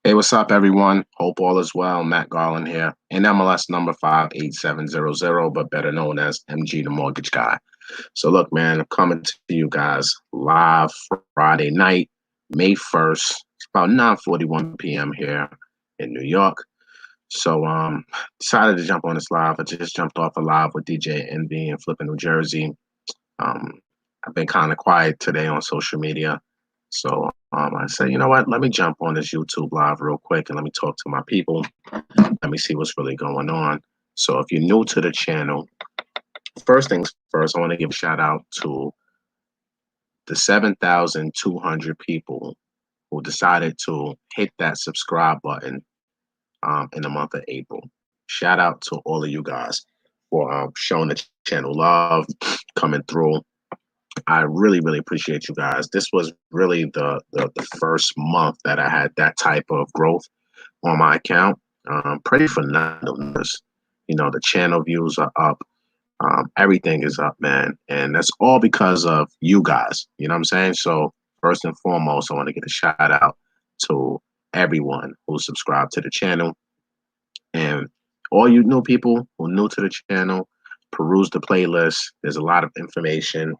Hey, what's up, everyone? Hope all is well. Matt Garland here, NMLS number 58700, but better known as MG the Mortgage Guy. So, look, man, I'm coming to you guys live Friday night, May 1st. It's about 9:41 p.m. here in New York. So, decided to jump on this live. I just jumped off a live with DJ Envy in Flippin, New Jersey. Um, I've been kind of quiet today on social media. So I said, you know what? Let me jump on this YouTube live real quick and let me talk to my people. Let me see what's really going on. So if you're new to the channel, first things first, I want to give a shout out to the 7,200 people who decided to hit that subscribe button in the month of April. Shout out to all of you guys for showing the channel love, coming through. I really, really appreciate you guys. This was really the first month that I had that type of growth on my account. Pretty phenomenal numbers. You know, the channel views are up. Everything is up, man. And that's all because of you guys. You know what I'm saying? So first and foremost, I want to get a shout out to everyone who subscribed to the channel. And all you new people who are new to the channel, peruse the playlist. There's a lot of information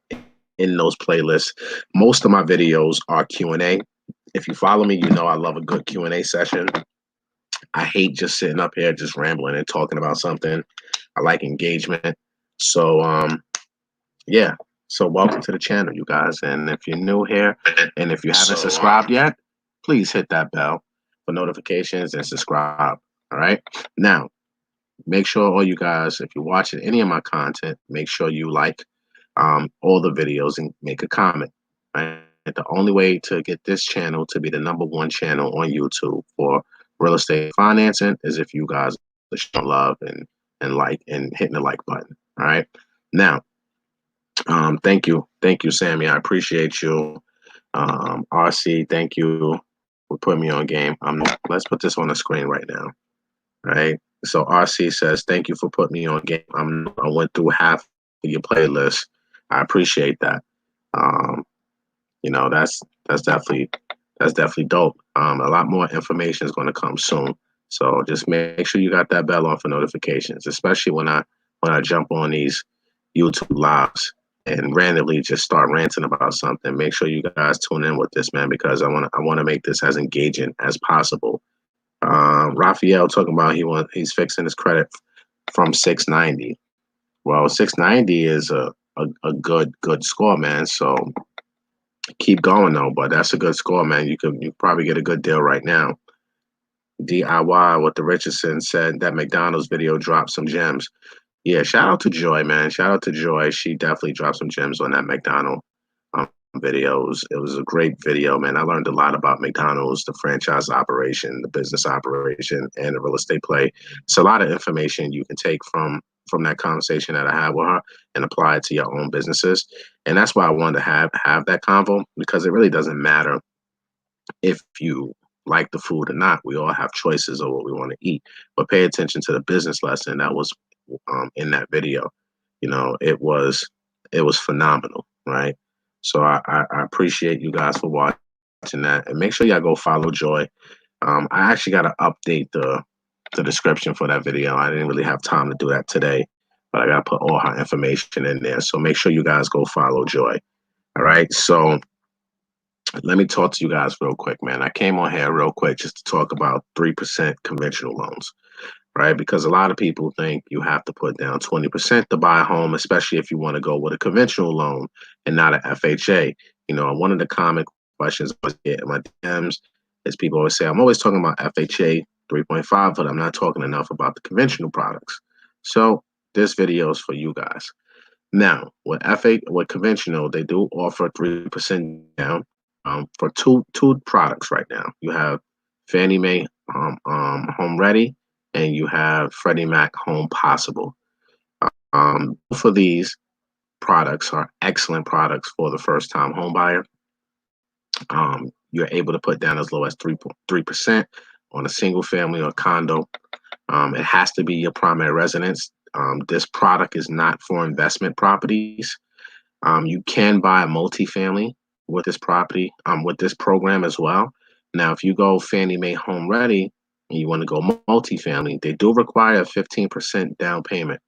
in those playlists. Most of my videos are Q&A. If you follow me, you know I love a good Q&A session. I hate just sitting up here just rambling and talking about something. I like engagement. So yeah. So welcome to the channel, you guys. And if you're new here and if you haven't subscribed yet, please hit that bell for notifications and subscribe. All right. Now, make sure all you guys, if you're watching any of my content, make sure you like all the videos and make a comment. Right? The only way to get this channel to be the #1 channel on YouTube for real estate financing is if you guys are showing love and like and hitting the like button. All right. Now, thank you, Sammy. I appreciate you. RC, thank you for putting me on game. Let's put this on the screen right now. All right. So RC says, thank you for putting me on game. I went through half of your playlist. I appreciate that. Um, you know, that's definitely dope. A lot more information is going to come soon. So just make sure you got that bell on for notifications, especially when I jump on these YouTube lives and randomly just start ranting about something. Make sure you guys tune in with this, man, because I want to make this as engaging as possible. Raphael talking about he's fixing his credit from 690. Well, 690 is a good score, man. So keep going though, but that's a good score, man. You probably get a good deal right now. DIY, what the Richardson said, that McDonald's video dropped some gems. Yeah, shout out to Joy, man. Shout out to Joy. She definitely dropped some gems on that McDonald videos. It was a great video, man. I learned a lot about McDonald's, the franchise operation, the business operation, and the real estate play. It's a lot of information you can take from that conversation that I had with her and apply it to your own businesses. And that's why I wanted to have that convo, because it really doesn't matter if you like the food or not. We all have choices of what we want to eat, but pay attention to the business lesson that was in that video. You know, it was phenomenal, right? So I appreciate you guys for watching that, and make sure y'all go follow Joy. I actually got to update the description for that video. I didn't really have time to do that today, but I got to put all her information in there. So make sure you guys go follow Joy. All right. So let me talk to you guys real quick, man. I came on here real quick just to talk about 3% conventional loans, right? Because a lot of people think you have to put down 20% to buy a home, especially if you want to go with a conventional loan and not an FHA. You know, one of the common questions I get in my DMs is people always say, I'm always talking about FHA 3.5, but I'm not talking enough about the conventional products. So this video is for you guys. Now, with conventional, they do offer 3% down for two products right now. You have Fannie Mae Home Ready, and you have Freddie Mac Home Possible. Both of these products are excellent products for the first-time home buyer. You're able to put down as low as 3% on a single family or condo. It has to be your primary residence. This product is not for investment properties. You can buy a multifamily with this property, with this program as well. Now, if you go Fannie Mae Home Ready and you want to go multifamily, they do require a 15% down payment.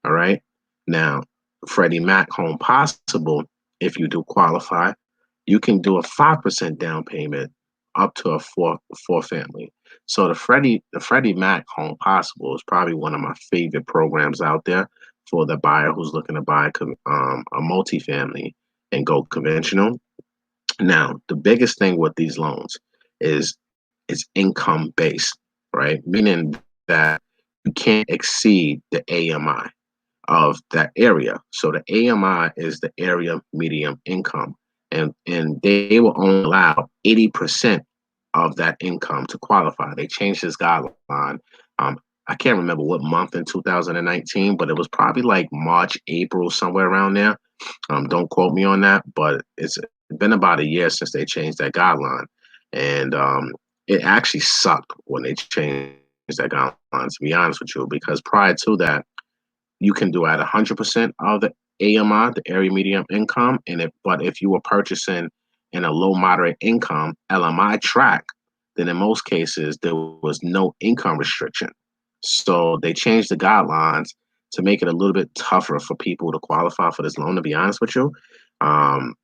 All right. Now, Freddie Mac Home Possible, if you do qualify, you can do a 5% down payment up to a four family. So the Freddie Mac Home Possible is probably one of my favorite programs out there for the buyer who's looking to buy a multifamily and go conventional. Now, the biggest thing with these loans is it's income based, right? Meaning that you can't exceed the AMI of that area. So the AMI is the area medium income, and they will only allow 80% of that income to qualify. They changed this guideline. I can't remember what month in 2019, but it was probably like March, April, somewhere around there. Don't quote me on that, but it's been about a year since they changed that guideline, and it actually sucked when they changed that guideline. To be honest with you, because prior to that, you can do at 100% of the AMI, the area medium income, but if you were purchasing in a low moderate income LMI track, then in most cases there was no income restriction. So they changed the guidelines to make it a little bit tougher for people to qualify for this loan. To be honest with you, um,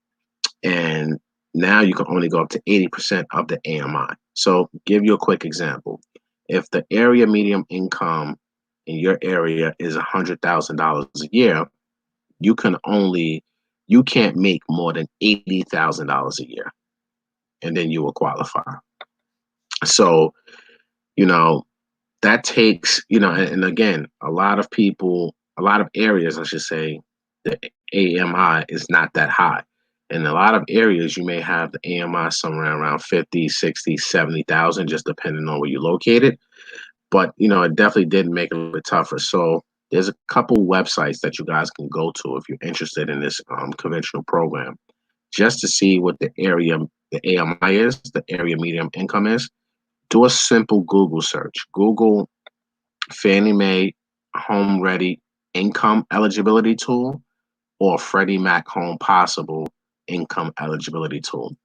and now you can only go up to 80% of the AMI. So give you a quick example. If the area medium income in your area is $100,000 a year, you can only you can't make more than $80,000 a year, and then you will qualify. So, you know, that takes, and again, a lot of areas, I should say, the AMI is not that high. In a lot of areas, you may have the AMI somewhere around 50, 60, 70,000, just depending on where you're located. But, it definitely did make it a little bit tougher. So there's a couple websites that you guys can go to if you're interested in this conventional program, just to see what the AMI is, the area medium income is. Do a simple Google search. Google Fannie Mae Home Ready Income Eligibility Tool or Freddie Mac Home Possible Income Eligibility Tool.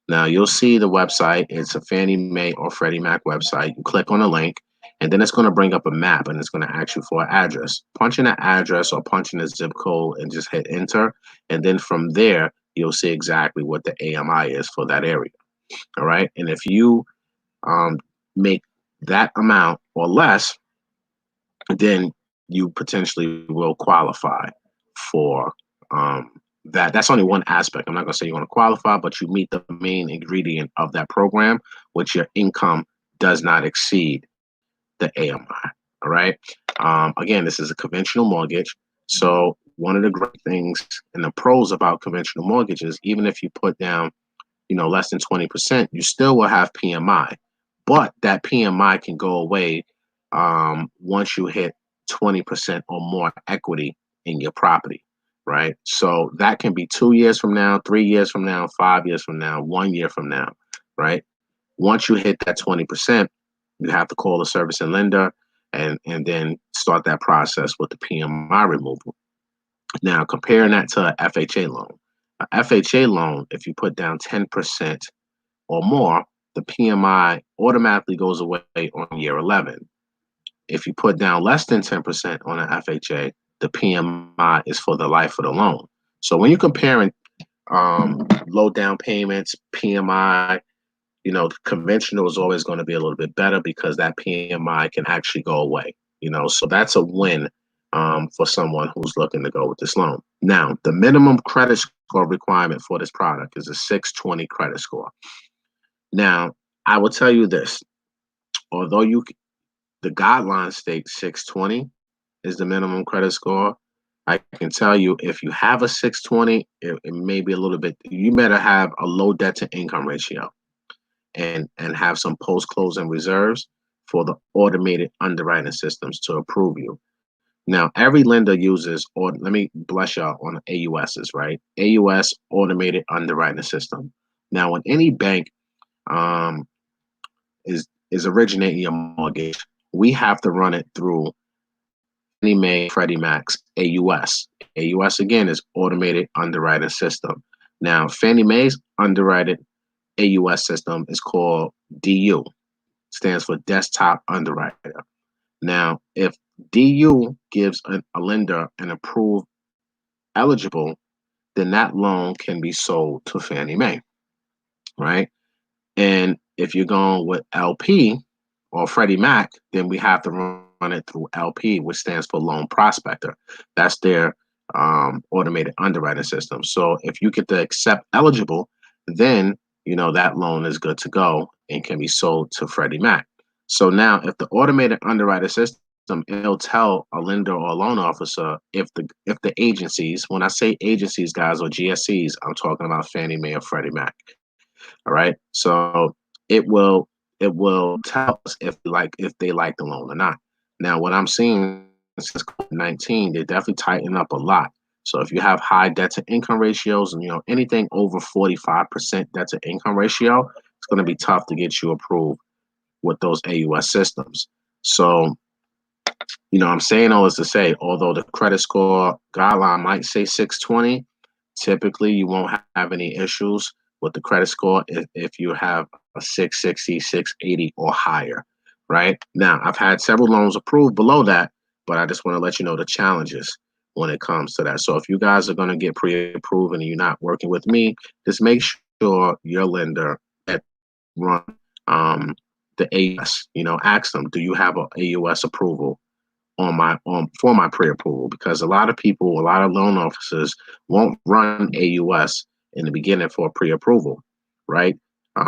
Now you'll see the website. It's a Fannie Mae or Freddie Mac website. You click on the link, and then it's going to bring up a map, and it's going to ask you for an address. Punch in an address or punch in a zip code and just hit enter. And then from there, you'll see exactly what the AMI is for that area. All right. And if you make that amount or less, then you potentially will qualify for that. That's only one aspect. I'm not going to say you're going to qualify, but you meet the main ingredient of that program, which your income does not exceed the AMI. All right. Again, this is a conventional mortgage. So one of the great things and the pros about conventional mortgages, even if you put down, less than 20%, you still will have PMI, but that PMI can go away once you hit 20% or more equity in your property, right? So that can be 2 years from now, 3 years from now, 5 years from now, 1 year from now, right? Once you hit that 20%, you have to call the servicing lender and then start that process with the PMI removal. Now, comparing that to a FHA loan. A FHA loan, if you put down 10% or more, the PMI automatically goes away on year 11. If you put down less than 10% on an FHA, the PMI is for the life of the loan. So when you're comparing low down payments, PMI, conventional is always going to be a little bit better because that PMI can actually go away. So that's a win for someone who's looking to go with this loan. Now, the minimum credit score requirement for this product is a 620 credit score. Now, I will tell you this, although the guidelines state 620 is the minimum credit score, I can tell you if you have a 620, it may be a little bit, you better have a low debt to income ratio and have some post-closing reserves for the automated underwriting systems to approve you. Now, every lender uses, or let me bless y'all on AUSs, right? AUS automated underwriting system. Now, when any bank is originating your mortgage, we have to run it through Fannie Mae, Freddie Mac's AUS. AUS again is automated underwriting system. Now, Fannie Mae's underwriting AUS system is called DU, stands for desktop underwriter. Now, if DU gives a lender an approved eligible, then that loan can be sold to Fannie Mae, right? And if you're going with LP or Freddie Mac, then we have to run it through LP, which stands for Loan Prospector. That's their automated underwriting system. So if you get to accept eligible, then that loan is good to go and can be sold to Freddie Mac. So now, if the automated underwriter system, it'll tell a lender or a loan officer if the agencies, when I say agencies, guys, or GSEs, I'm talking about Fannie Mae or Freddie Mac. All right. So it will tell us if they like the loan or not. Now, what I'm seeing since COVID-19, they definitely tighten up a lot. So if you have high debt to income ratios and anything over 45% debt to income ratio, it's going to be tough to get you approved with those AUS systems. So I'm saying all this to say, although the credit score guideline might say 620, typically you won't have any issues with the credit score if you have a 660, 680 or higher, right? Now, I've had several loans approved below that, but I just want to let you know the challenges when it comes to that. So if you guys are going to get pre-approved and you're not working with me, just make sure your lender run the AUS. Ask them, do you have a AUS approval for my pre-approval? Because a lot of loan officers won't run AUS in the beginning for pre-approval, right?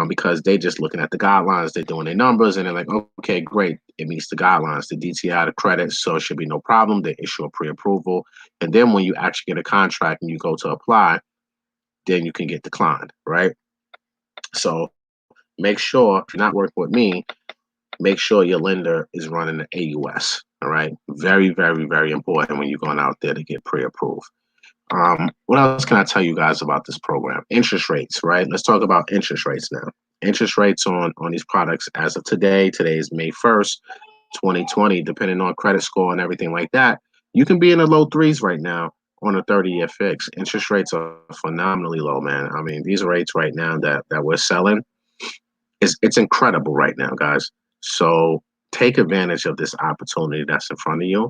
Because they just looking at the guidelines, they're doing their numbers, and they're like, okay, great, it meets the guidelines, the DTI, the credit, so it should be no problem. They issue a pre-approval, and then when you actually get a contract and you go to apply, then you can get declined, right? So make sure, if you're not working with me, make sure your lender is running the AUS. All right. Very, very, very important when you're going out there to get pre-approved. What else can I tell you guys about this program? Interest rates, right? Let's talk about interest rates now. Interest rates on these products as of today. Today is May 1st, 2020, depending on credit score and everything like that. You can be in the low threes right now on a 30-year fix. Interest rates are phenomenally low, man. I mean, these rates right now that we're selling, it's incredible right now, guys. So take advantage of this opportunity that's in front of you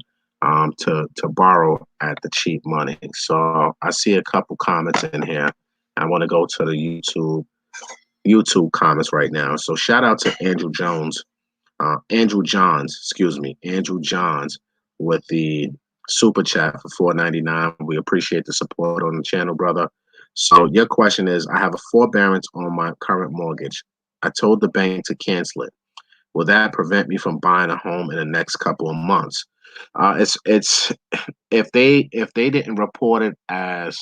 to borrow at the cheap money. So I see a couple comments in here. I want to go to the YouTube comments right now. So shout out to Andrew Johns, with the super chat for $4.99. We appreciate the support on the channel, brother. So your question is, I have a forbearance on my current mortgage. I told the bank to cancel it. Will that prevent me from buying a home in the next couple of months? It's if they didn't report it as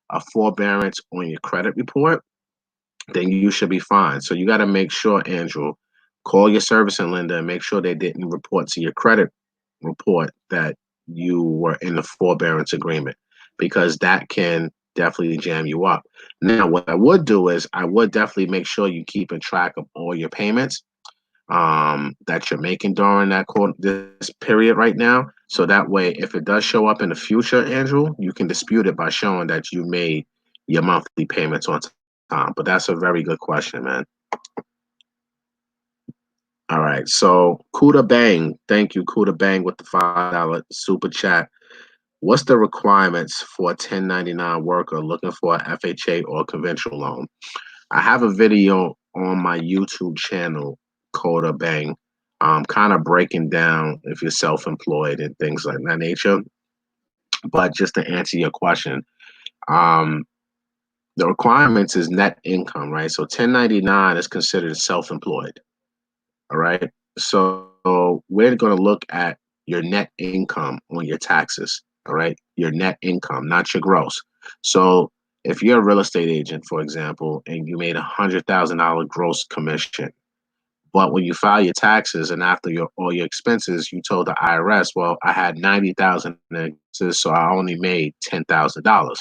a forbearance on your credit report, then you should be fine. So you got to make sure, Andrew, call your servicing lender and make sure they didn't report to your credit report that you were in the forbearance agreement, because that can definitely jam you up. Now, what I would do is I would definitely make sure you keeping track of all your payments that you're making during this period right now. So that way, if it does show up in the future, Andrew, you can dispute it by showing that you made your monthly payments on time. But that's a very good question, man. All right. So Kuda Bang, thank you, Kuda Bang, with the $5 super chat. What's the requirements for a 1099 worker looking for a FHA or conventional loan? I have a video on my YouTube channel, Kuda Bang, kind of breaking down if you're self-employed and things like that nature. But just to answer your question, the requirements is net income, right? So 1099 is considered self-employed. All right. So we're going to look at your net income on your taxes. All right. Your net income, not your gross. So if you're a real estate agent, for example, and you made $100,000 gross commission, but when you file your taxes and after all your expenses, you told the IRS, well, I had 90,000 in expenses, so I only made $10,000.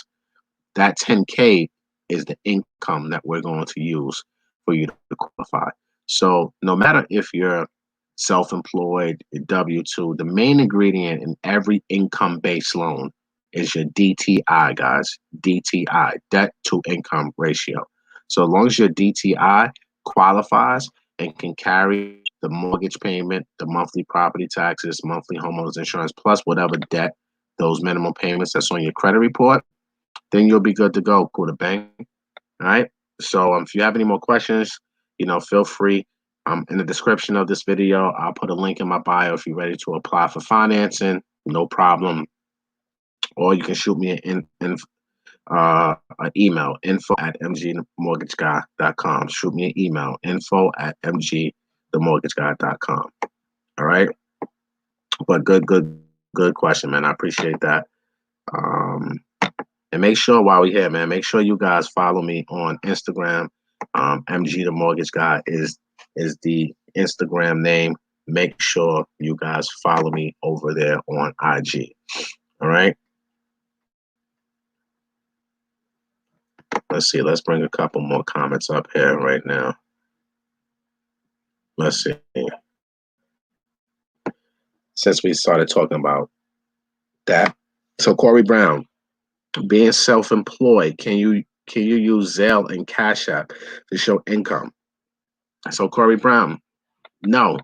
That 10K is the income that we're going to use for you to qualify. So no matter if you're self-employed, W-2, the main ingredient in every income-based loan is your DTI, guys. DTI, debt to income ratio. So as long as your DTI qualifies and can carry the mortgage payment, the monthly property taxes, monthly homeowners insurance, plus whatever debt, those minimum payments that's on your credit report, then you'll be good to go. Go to bank. All right. So if you have any more questions, feel free. In the description of this video, I'll put a link in my bio if you're ready to apply for financing. No problem. Or you can shoot me an email, info@mgthemortgageguy.com. Shoot me an email, info@mgthemortgageguy.com. All right. But good question, man. I appreciate that. And make sure while we're here, man, make sure you guys follow me on Instagram. MG the Mortgage Guy is the Instagram name. Make sure you guys follow me over there on IG. All right. Let's see. Let's bring a couple more comments up here right now. Let's see. Since we started talking about that, so Corey Brown, being self-employed, can you use Zelle and Cash App to show income? So Corey Brown, no.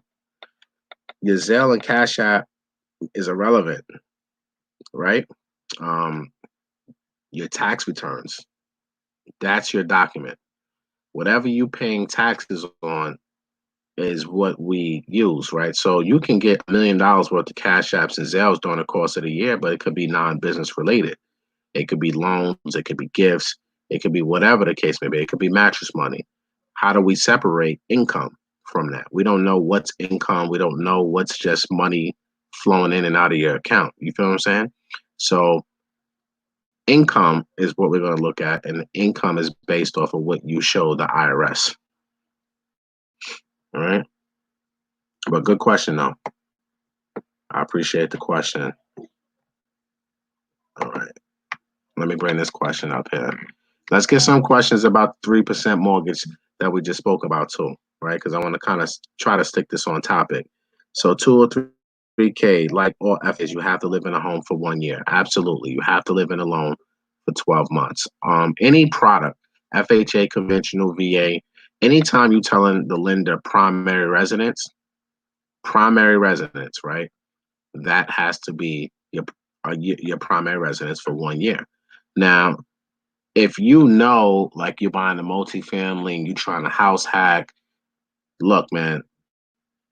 Your Zelle and Cash App is irrelevant, right? Your tax returns, that's your document. Whatever you paying taxes on is what we use, right? So you can get $1 million worth of Cash Apps and Zelles during the course of the year, but it could be non-business related. It could be loans, it could be gifts, it could be whatever the case may be. It could be mattress money. How do we separate income from that? We don't know what's income. We don't know what's just money flowing in and out of your account. You feel what I'm saying? So income is what we're going to look at, and income is based off of what you show the IRS. All right. But good question, though. I appreciate the question. All right. Let me bring this question up here. Let's get some questions about 3% mortgage that we just spoke about too, right? Because I want to kind of try to stick this on topic. So 2 or 3K, like all FHAs, you have to live in a home for 1 year. Absolutely. You have to live in a loan for 12 months. Any product, FHA, conventional, VA, anytime you're telling the lender primary residence, right? That has to be your primary residence for 1 year. Now, if you know, like you're buying a multifamily and you're trying to house hack, look, man,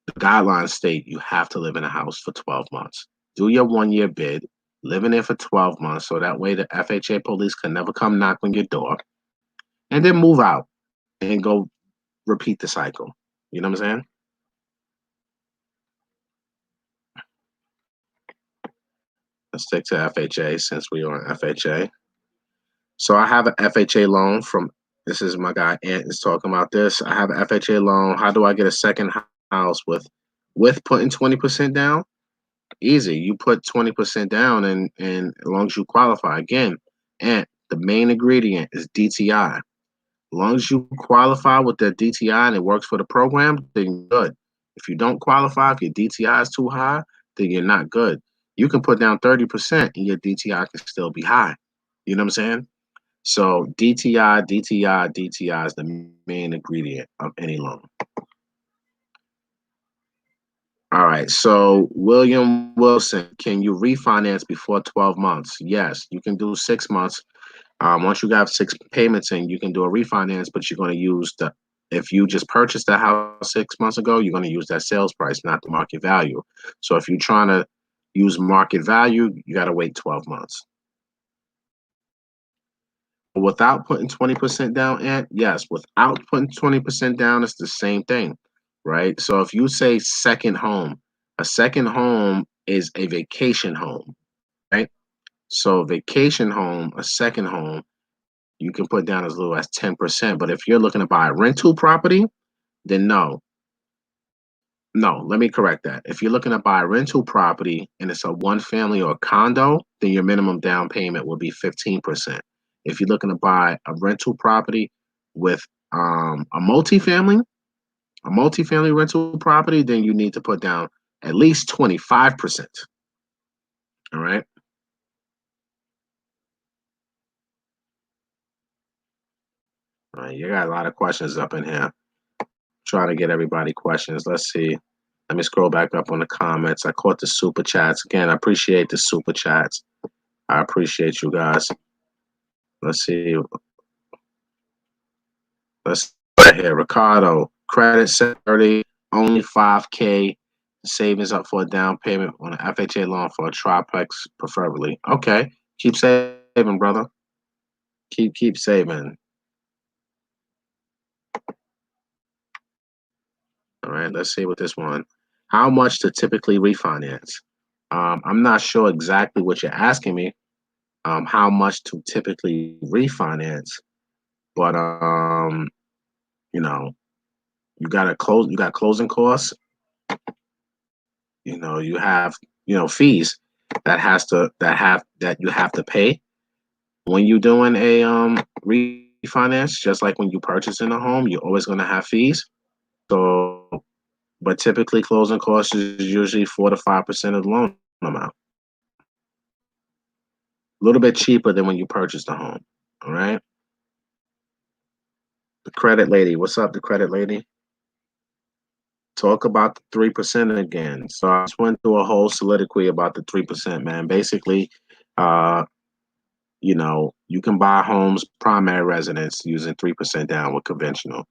the guidelines state you have to live in a house for 12 months. Do your 1 year bid, live in there for 12 months, so that way the FHA police can never come knock on your door, and then move out and go repeat the cycle. You know what I'm saying? Let's stick to FHA since we are on FHA. So I have an FHA loan from, this is my guy Ant is talking about this. I have an FHA loan. How do I get a second house with putting 20% down? Easy. You put 20% down, and as long as you qualify, again, and the main ingredient is DTI. As long as you qualify with that DTI and it works for the program, then you're good. If you don't qualify, if your DTI is too high, then you're not good. You can put down 30% and your DTI can still be high. You know what I'm saying? So DTI is the main ingredient of any loan. All right. So William Wilson, can you refinance before 12 months? Yes, you can do 6 months. Once you have 6 payments in, you can do a refinance, but you're going to use if you just purchased the house 6 months ago, you're going to use that sales price, not the market value. So if you're trying to use market value, you got to wait 12 months. Without putting 20% down, and yes, without putting 20% down, it's the same thing, right? So if you say second home, a second home is a vacation home, right? So vacation home, a second home, you can put down as little as 10%. But if you're looking to buy a rental property, then no. No, let me correct that. If you're looking to buy a rental property and it's a one family or a condo, then your minimum down payment will be 15%. If you're looking to buy a rental property with a multifamily rental property, then you need to put down at least 25%. All right. All right, you got a lot of questions up in here. Trying to get everybody questions. Let's see. Let me scroll back up on the comments. I caught the super chats. Again, I appreciate the super chats. I appreciate you guys. Let's see. Let's right here. Ricardo, credit 30, only 5K savings up for a down payment on an FHA loan for a triplex, preferably. Okay. Keep saving, brother. Keep saving. All right, let's see what this one. How much to typically refinance? I'm not sure exactly what you're asking me. How much to typically refinance, but you know, you got closing costs. You have fees that you have to pay when you're doing a refinance. Just like when you purchasing a home, you're always going to have fees. So, but typically closing costs is usually 4 to 5% of the loan amount. A little bit cheaper than when you purchase the home. All right. The credit lady, what's up, the credit lady? Talk about the 3% again. So I just went through a whole soliloquy about the 3%, man. Basically, uh, you can buy homes, primary residence, using 3% down with conventional.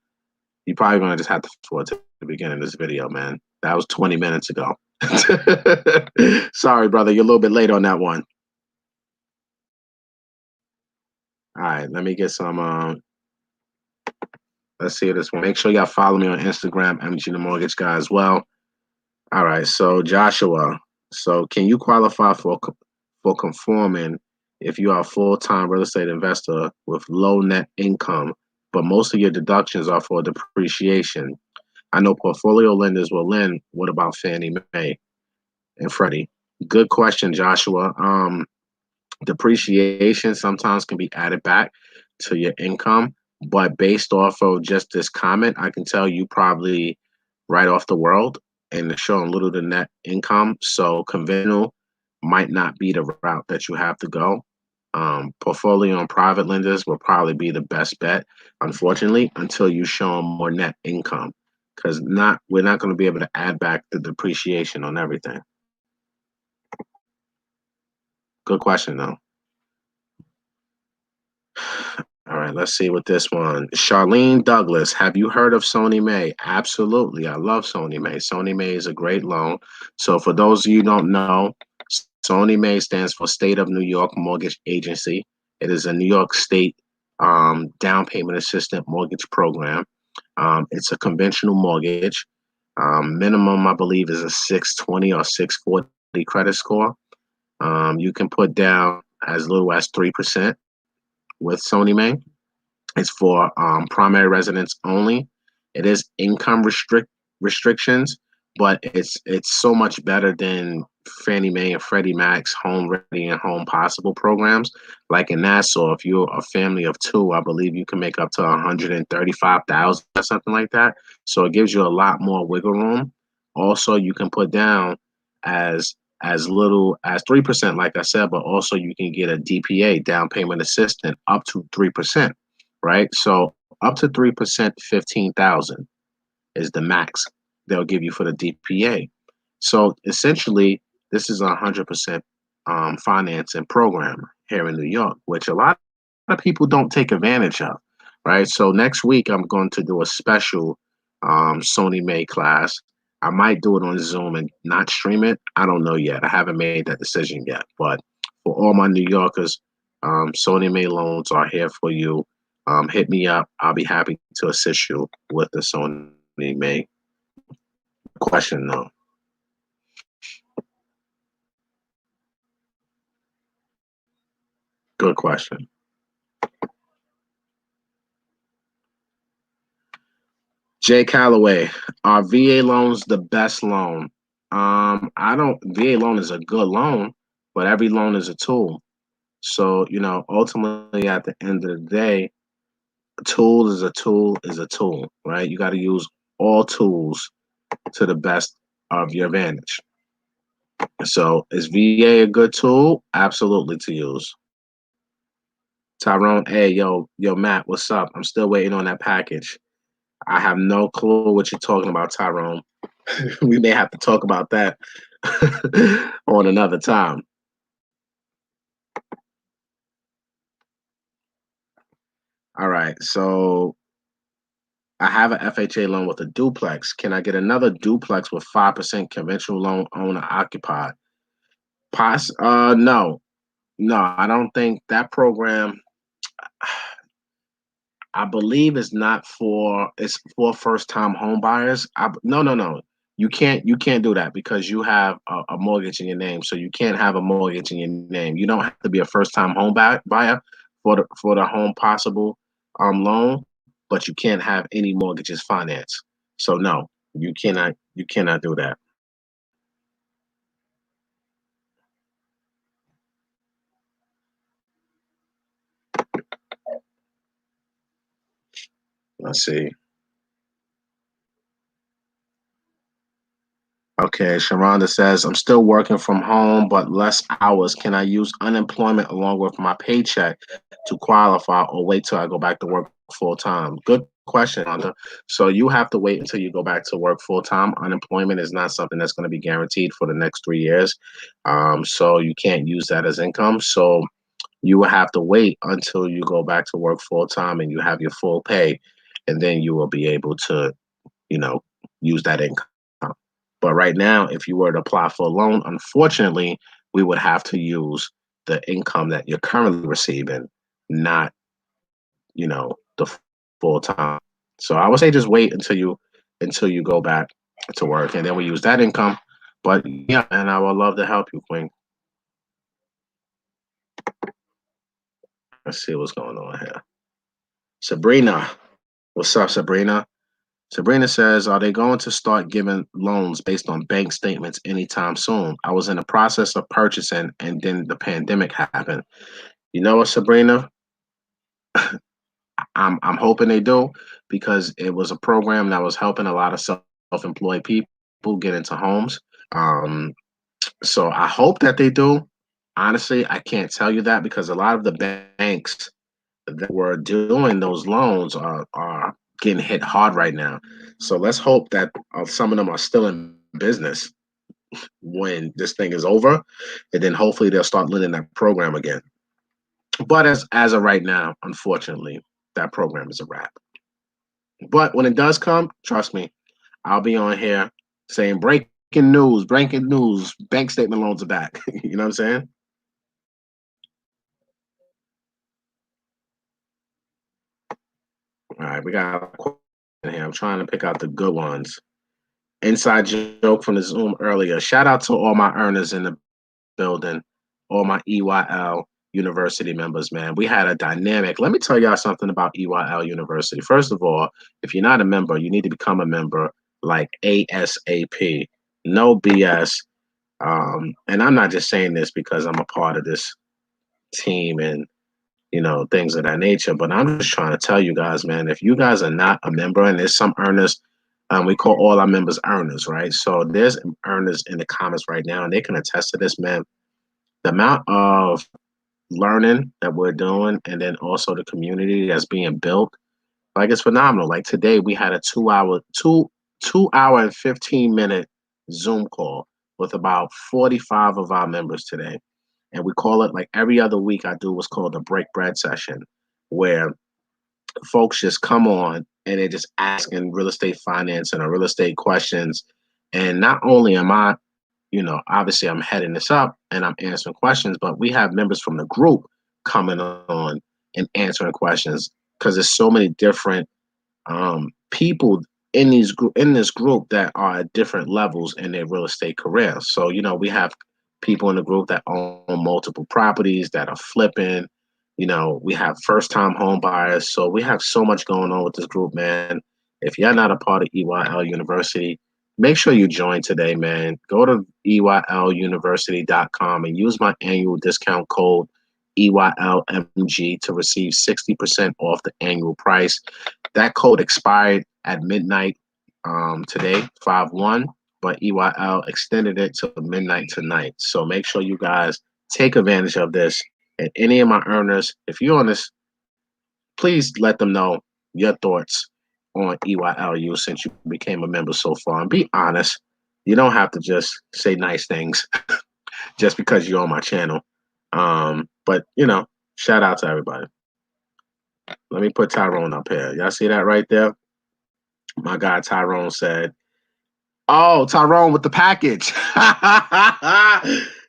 You're probably gonna just have to forward to the beginning of this video, man. That was 20 minutes ago. Sorry, brother, you're a little bit late on that one. All right, let me get some. Let's see this one. Make sure y'all follow me on Instagram, MG the Mortgage Guy as well. All right, so Joshua, so can you qualify for conforming if you are a full-time real estate investor with low net income, but most of your deductions are for depreciation? I know portfolio lenders will lend. What about Fannie Mae and Freddie? Good question, Joshua. Depreciation sometimes can be added back to your income, but based off of just this comment, I can tell you probably right off the world and showing little to net income. So conventional might not be the route that you have to go. Portfolio and private lenders will probably be the best bet, unfortunately, until you show them more net income, because we're not going to be able to add back the depreciation on everything. Good question, though. All right, let's see what this one. Charlene Douglas, have you heard of Sony Mae? Absolutely. I love Sony Mae. Sony Mae is a great loan. So for those of you who don't know, Sony Mae stands for State of New York Mortgage Agency. It is a New York State down payment assistant mortgage program. It's a conventional mortgage. Minimum, I believe, is a 620 or 640 credit score. You can put down as little as 3% with Sony Mae. It's for primary residents only. It is income restrictions, but it's so much better than Fannie Mae and Freddie Mac's Home Ready and Home Possible programs. Like in Nassau, if you're a family of two, I believe you can make up to 135,000 or something like that. So it gives you a lot more wiggle room. Also, you can put down as little as 3%, like I said, but also you can get a DPA, down payment assistant, up to 3%, right? So up to 3%, 15,000 is the max they'll give you for the DPA. So essentially, this is a 100% financing program here in New York, which a lot of people don't take advantage of, right? So next week, I'm going to do a special Sony Mae class. I might do it on Zoom and not stream it. I don't know yet. I haven't made that decision yet. But for all my New Yorkers, Sony Mae loans are here for you. Hit me up. I'll be happy to assist you with the Sony Mae question, though. Good question. Jay Calloway, are VA loans the best loan? I don't. VA loan is a good loan, but every loan is a tool. So ultimately, at the end of the day, a tool is a tool is a tool, right? You got to use all tools to the best of your advantage. So, is VA a good tool? Absolutely to use. Tyrone, hey, yo, Matt, what's up? I'm still waiting on that package. I have no clue what you're talking about, Tyrone. We may have to talk about that on another time. All right, so I have an FHA loan with a duplex. Can I get another duplex with 5% conventional loan owner occupied? No, no, I don't think that program. I believe it's not for it's for first time home buyers. No. You can't do that because you have a mortgage in your name. So you can't have a mortgage in your name. You don't have to be a first time buyer for the home possible loan, but you can't have any mortgages financed. So no, you cannot do that. Let's see. Okay, Sharonda says, I'm still working from home, but less hours. Can I use unemployment along with my paycheck to qualify or wait till I go back to work full time? Good question, Sharonda. So you have to wait until you go back to work full time. Unemployment is not something that's going to be guaranteed for the next 3 years. So you can't use that as income. So you will have to wait until you go back to work full time and you have your full pay, and then you will be able to, you know, use that income. But right now, if you were to apply for a loan, unfortunately, we would have to use the income that you're currently receiving, not, the full time. So I would say just wait until you go back to work, and then we use that income. But yeah, and I would love to help you, Queen. Let's see what's going on here. Sabrina, what's up, Sabrina? Sabrina says, are they going to start giving loans based on bank statements anytime soon? I was in the process of purchasing and then the pandemic happened. You know what, Sabrina? I'm hoping they do because it was a program that was helping a lot of self-employed people get into homes. Um, so I hope that they do. Honestly, I can't tell you that because a lot of the banks that were doing those loans are getting hit hard right now. So let's hope that some of them are still in business when this thing is over, and then hopefully they'll start lending that program again. But as of right now, unfortunately, that program is a wrap. But when it does come, trust me, I'll be on here saying breaking news, bank statement loans are back. You know what I'm saying? All right, we got a question here. I'm trying to pick out the good ones. Inside joke from the Zoom earlier. Shout out to all my earners in the building, all my EYL University members, man. We had a dynamic. Let me tell y'all something about EYL University. First of all, if you're not a member, you need to become a member like ASAP. No BS. And I'm not just saying this because I'm a part of this team and things of that nature. But I'm just trying to tell you guys, man, if you guys are not a member, and there's some earners, we call all our members earners, right? So there's earners in the comments right now, and they can attest to this, man. The amount of learning that we're doing, and then also the community that's being built, like it's phenomenal. Like today, we had a 2 hour and 15-minute Zoom call with about 45 of our members today, and we call it like every other week. I do what's called a break bread session, where folks just come on and they're just asking real estate financing or real estate questions. And not only am I, obviously I'm heading this up and I'm answering questions, but we have members from the group coming on and answering questions because there's so many different people in this group that are at different levels in their real estate career. So we have people in the group that own multiple properties that are flipping. We have first time home buyers. So we have so much going on with this group, man. If you're not a part of EYL University, make sure you join today, man. Go to EYLUniversity.com and use my annual discount code EYLMG to receive 60% off the annual price. That code expired at midnight today, 5/1, but EYL extended it to midnight tonight. So make sure you guys take advantage of this And any of my earners, if you're on this, please let them know your thoughts on EYLU since you became a member so far. And be honest. You don't have to just say nice things just because you're on my channel. But shout out to everybody. Let me put Tyrone up here. Y'all see that right there? My guy Tyrone said, "Oh, Tyrone with the package."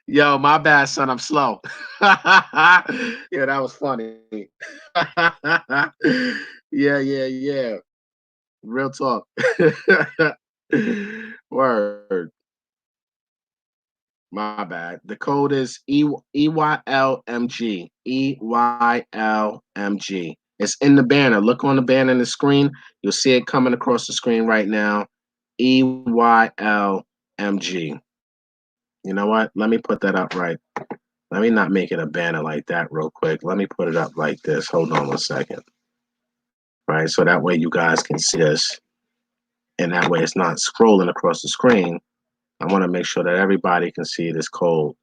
Yo, my bad, son. I'm slow. Yeah, that was funny. Yeah. Real talk. Word. My bad. The code is EYLMG. EYLMG. It's in the banner. Look on the banner in the screen. You'll see it coming across the screen right now. EYLMG. You know what? Let me put that up right. Let me not make it a banner like that real quick. Let me put it up like this. Hold on 1 second. Right? So that way you guys can see this. And that way it's not scrolling across the screen. I want to make sure that everybody can see this code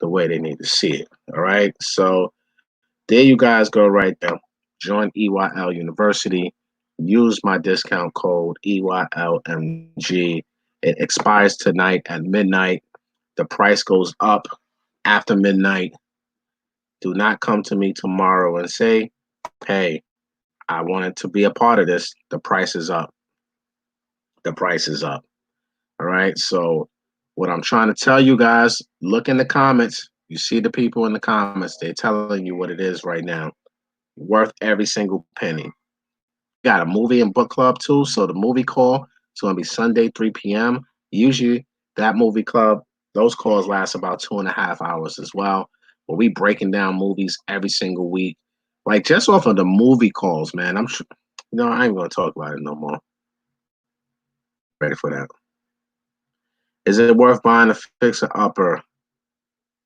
the way they need to see it. All right. So there you guys go right there. Join EYL University. Use my discount code EYLMG. It expires tonight at midnight. The price goes up after midnight. Do not come to me tomorrow and say, hey, I wanted to be a part of this. The price is up. The price is up. All right. So what I'm trying to tell you guys, look in the comments. You see the people in the comments. They're telling you what it is right now. Worth every single penny. Got a movie and book club too. So the movie call is going to be Sunday, 3 p.m. Usually that movie club, those calls last about 2.5 hours as well. But we breaking down movies every single week. Like just off of the movie calls, man. I'm sure, I ain't going to talk about it no more. Ready for that. Is it worth buying a fixer upper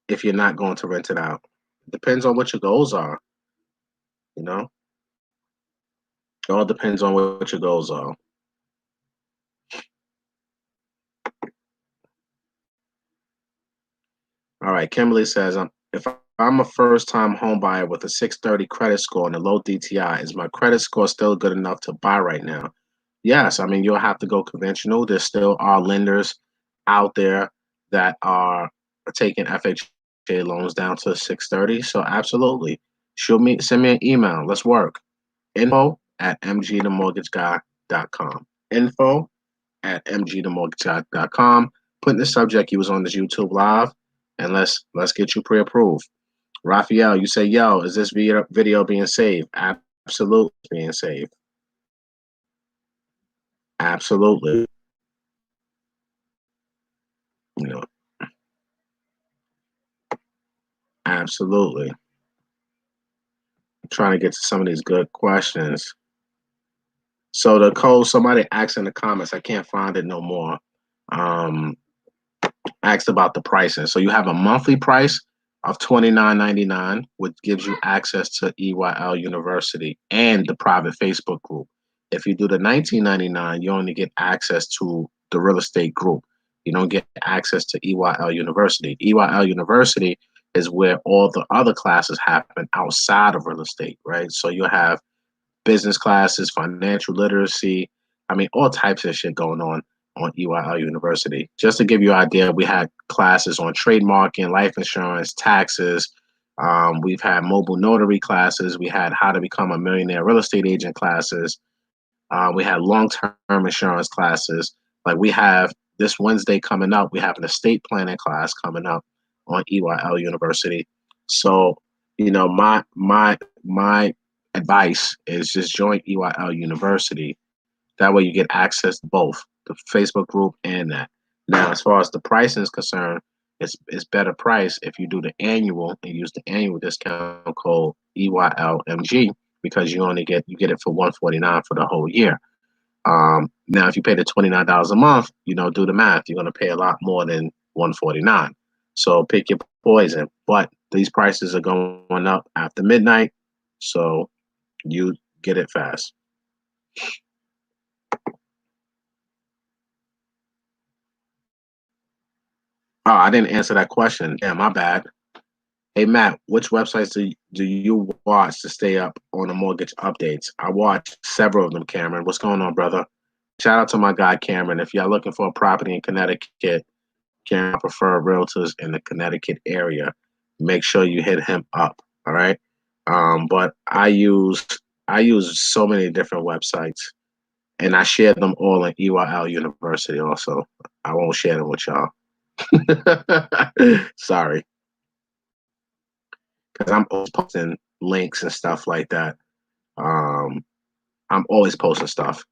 if you're not going to rent it out? Depends on what your goals are. It all depends on what your goals are. All right, Kimberly says, if I'm a first-time home buyer with a 630 credit score and a low DTI, is my credit score still good enough to buy right now? Yes, I mean, you'll have to go conventional. There still are lenders out there that are taking FHA loans down to 630. So absolutely. Send me an email. Let's work. Info@mgthemortgageguy.com. Info@mgthemortgageguy.com. Put in the subject you was on this YouTube live, and let's get you pre-approved. Raphael, you say, yo, is this video being saved? Absolutely being saved. Absolutely. Absolutely. I'm trying to get to some of these good questions. So the code, somebody asked in the comments, I can't find it no more. Asked about the pricing. So you have a monthly price of $29.99, which gives you access to EYL University and the private Facebook group. If you do the $19.99, you only get access to the real estate group. You don't get access to EYL University. EYL University is where all the other classes happen outside of real estate, right? So you have business classes, financial literacy. I mean, all types of shit going on EYL University. Just to give you an idea, we had classes on trademarking, life insurance, taxes. We've had mobile notary classes. We had how to become a millionaire real estate agent classes. We had long-term insurance classes. Like we have this Wednesday coming up, we have an estate planning class coming up on EYL University. So, my advice is just join EYL University. That way you get access to both the Facebook group and that. Now, as far as the pricing is concerned, it's better price if you do the annual and use the annual discount code EYLMG because you get it for $149 for the whole year. Now, if you pay the $29 a month, do the math. You're going to pay a lot more than $149. So pick your poison. But these prices are going up after midnight, so you get it fast. Oh, I didn't answer that question. Yeah, my bad. Hey Matt, which websites do you watch to stay up on the mortgage updates? I watch several of them, Cameron. What's going on, brother? Shout out to my guy Cameron. If y'all looking for a property in Connecticut, Cameron prefer realtors in the Connecticut area. Make sure you hit him up. All right. But I use so many different websites, and I share them all in EYL University. Also, I won't share them with y'all. Sorry, because I'm always posting links and stuff like that. Um, I'm always posting stuff.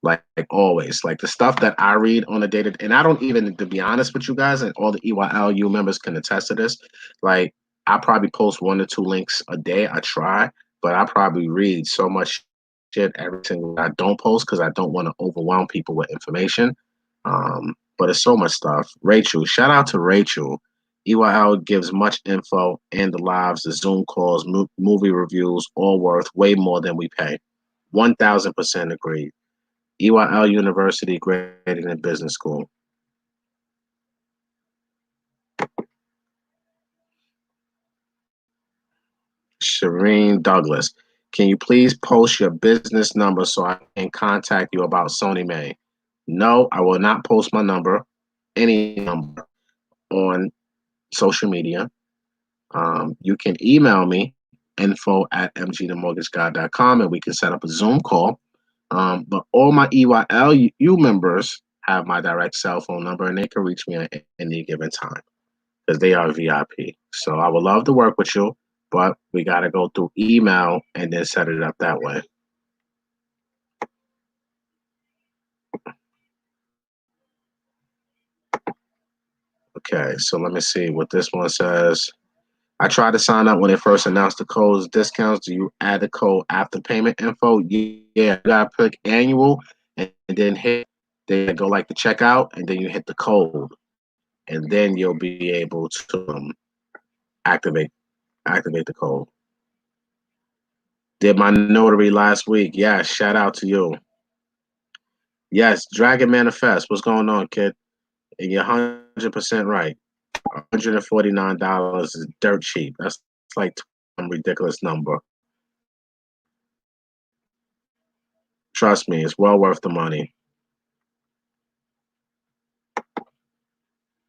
Like always, like the stuff that I read on a day to, and I don't even, to be honest with you guys, and all the EYLU members can attest to this. Like I probably post 1 to 2 links a day. I try, but I probably read so much shit every single. I don't post because I don't want to overwhelm people with information. But it's so much stuff. Rachel, shout out to Rachel. EYL gives much info and the lives, the Zoom calls, movie reviews, all worth way more than we pay. 1000% agreed. EYL University Grading and Business School. Shireen Douglas, can you please post your business number so I can contact you about Sony May? No, I will not post my number, any number, on social media. You can email me, info@mgthemortgageguy.com, and we can set up a Zoom call. But all my EYLU members have my direct cell phone number, and they can reach me at any given time, because they are VIP. So I would love to work with you, but we got to go through email and then set it up that way. Okay, so let me see what this one says. I tried to sign up when they first announced the codes discounts. Do you add the code after payment info? Yeah, you gotta pick annual and then hit. Then go like the checkout, and then you hit the code, and then you'll be able to activate activate the code. Did my notary last week. Yeah, shout out to you. Yes, Dragon Manifest. What's going on, kid? And you're 100% right. $149 is dirt cheap. That's like a ridiculous number. Trust me, it's well worth the money.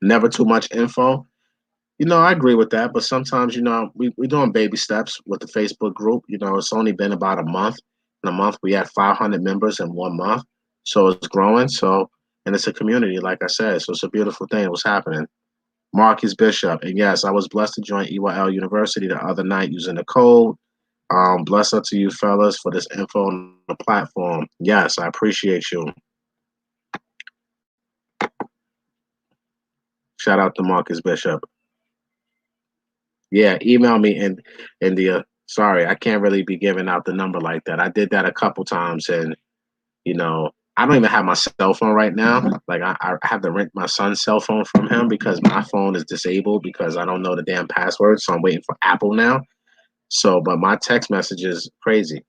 Never too much info. I agree with that, but sometimes, we're doing baby steps with the Facebook group. It's only been about a month. In a month, we had 500 members in 1 month. So it's growing. So, and it's a community, like I said. So it's a beautiful thing. What's happening? Marcus Bishop. And yes, I was blessed to join EYL University the other night using the code. Bless up to you, fellas, for this info on the platform. Yes, I appreciate you. Shout out to Marcus Bishop. Yeah, email me in India. Sorry, I can't really be giving out the number like that. I did that a couple times, and I don't even have my cell phone right now. Like I have to rent my son's cell phone from him because my phone is disabled because I don't know the damn password. So I'm waiting for Apple now. So, but my text message is crazy.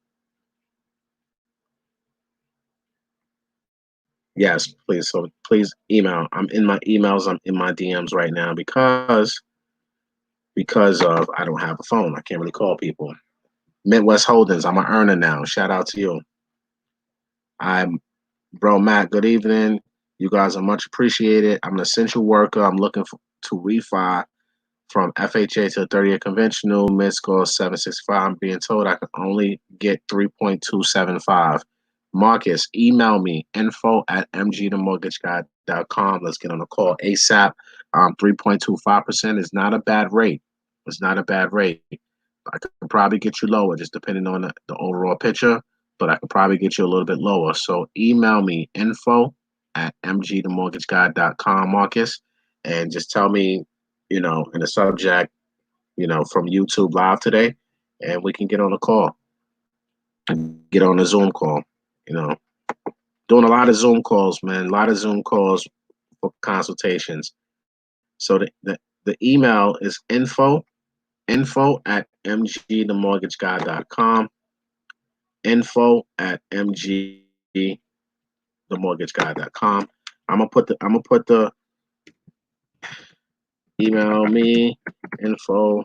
Yes, please. So please email. I'm in my emails. I'm in my DMs right now because of I don't have a phone. I can't really call people. Midwest Holdings. I'm an earner now. Shout out to you. I'm Bro Matt. Good evening. You guys are much appreciated. I'm an essential worker. I'm looking to refi from FHA to 30-year conventional. Mid score 765. I'm being told I can only get 3.275. Marcus, email me info@mgthemortgageguy.com. Let's get on a call ASAP. 3.25% is not a bad rate. It's not a bad rate. I could probably get you lower, just depending on the overall picture, but I could probably get you a little bit lower. So email me info@mgthemortgageguy.com, Marcus, and just tell me, in the subject, from YouTube live today, and we can get on a call, get on a Zoom call, you know. Doing a lot of Zoom calls, man, a lot of Zoom calls for consultations. So the email is info@mgthemortgageguy.com, info@mgthemortgageguy.com. I'm gonna put the email me info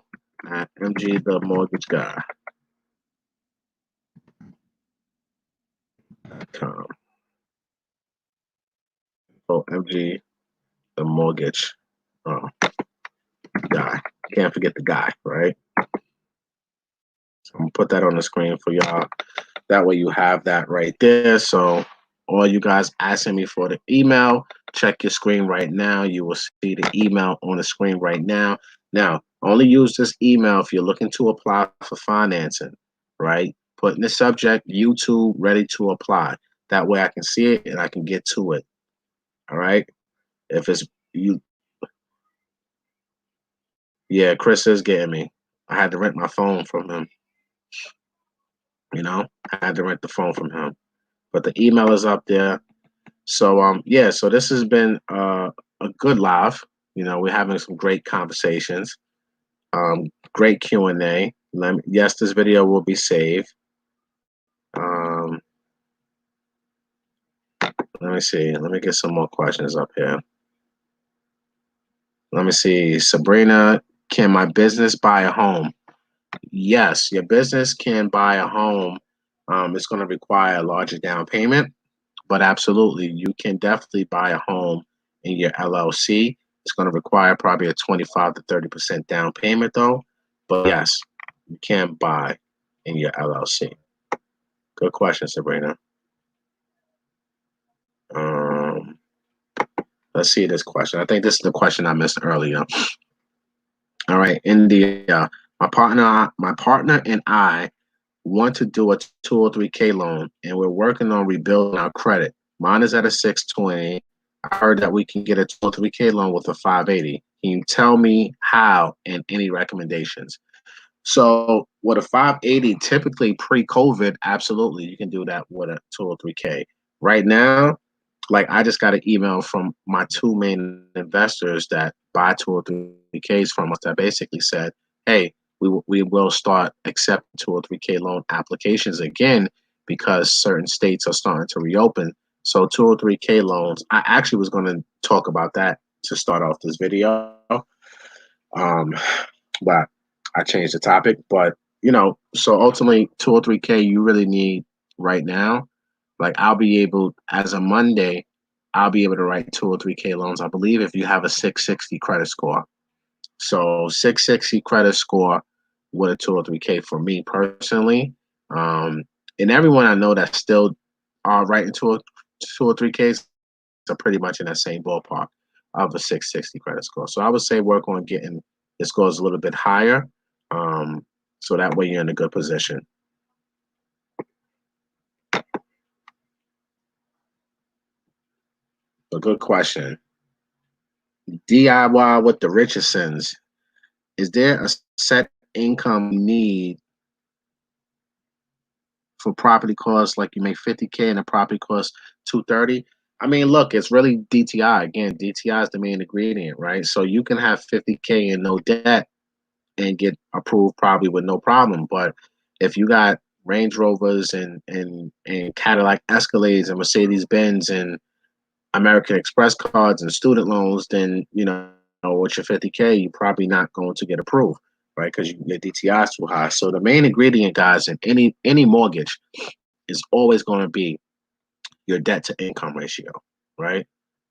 at MG the mortgage guy. .com. Oh, MG the mortgage guy. Can't forget the guy, right? So I'm gonna put that on the screen for y'all. That way you have that right there. So all you guys asking me for the email, check your screen right now. You will see the email on the screen right now. Now, only use this email if you're looking to apply for financing, right? Put in the subject, YouTube ready to apply. That way I can see it and I can get to it. All right. If it's you, yeah, Chris is getting me. I had to rent my phone from him. I had to rent the phone from him. But the email is up there. So yeah, so this has been a good live. We're having some great conversations. Great Q&A. Yes, this video will be saved. Let me see. Let me get some more questions up here. Let me see. Sabrina, can my business buy a home? Yes, your business can buy a home. It's going to require a larger down payment, but absolutely, you can definitely buy a home in your LLC. It's going to require probably a 25 to 30% down payment, though. But yes, you can buy in your LLC. Good question, Sabrina. Let's see this question. I think this is the question I missed earlier. All right, India. My partner and I want to do a 203K loan, and we're working on rebuilding our credit. Mine is at a 620. I heard that we can get a 203K loan with a 580. Can you tell me how and any recommendations? So with a 580, typically pre-COVID, absolutely, you can do that with a 203K. Right now, like I just got an email from my two main investors that buy 203Ks from us that basically said, hey, we will start accepting 203K loan applications again because certain states are starting to reopen. So 203K loans, I actually was going to talk about that to start off this video. But I changed the topic. But, so ultimately 203K you really need right now. Like I'll be able, as a Monday, I'll be able to write 203K loans, I believe, if you have a 660 credit score. So 660 credit score with a 203K for me personally. And everyone I know that still are writing 203Ks are pretty much in that same ballpark of a 660 credit score. So I would say work on getting the scores a little bit higher. So that way you're in a good position. A good question. DIY with the Richardsons. Is there a set income need for property costs? Like you make 50K and the property costs 230. I mean, look, it's really DTI. Again, DTI is the main ingredient, right? So you can have 50K and no debt and get approved probably with no problem. But if you got Range Rovers and Cadillac Escalades and Mercedes Benz and American Express cards and student loans, then with your 50K, you're probably not going to get approved, right? Because your DTI is too high. So the main ingredient, guys, in any mortgage is always going to be your debt to income ratio, right?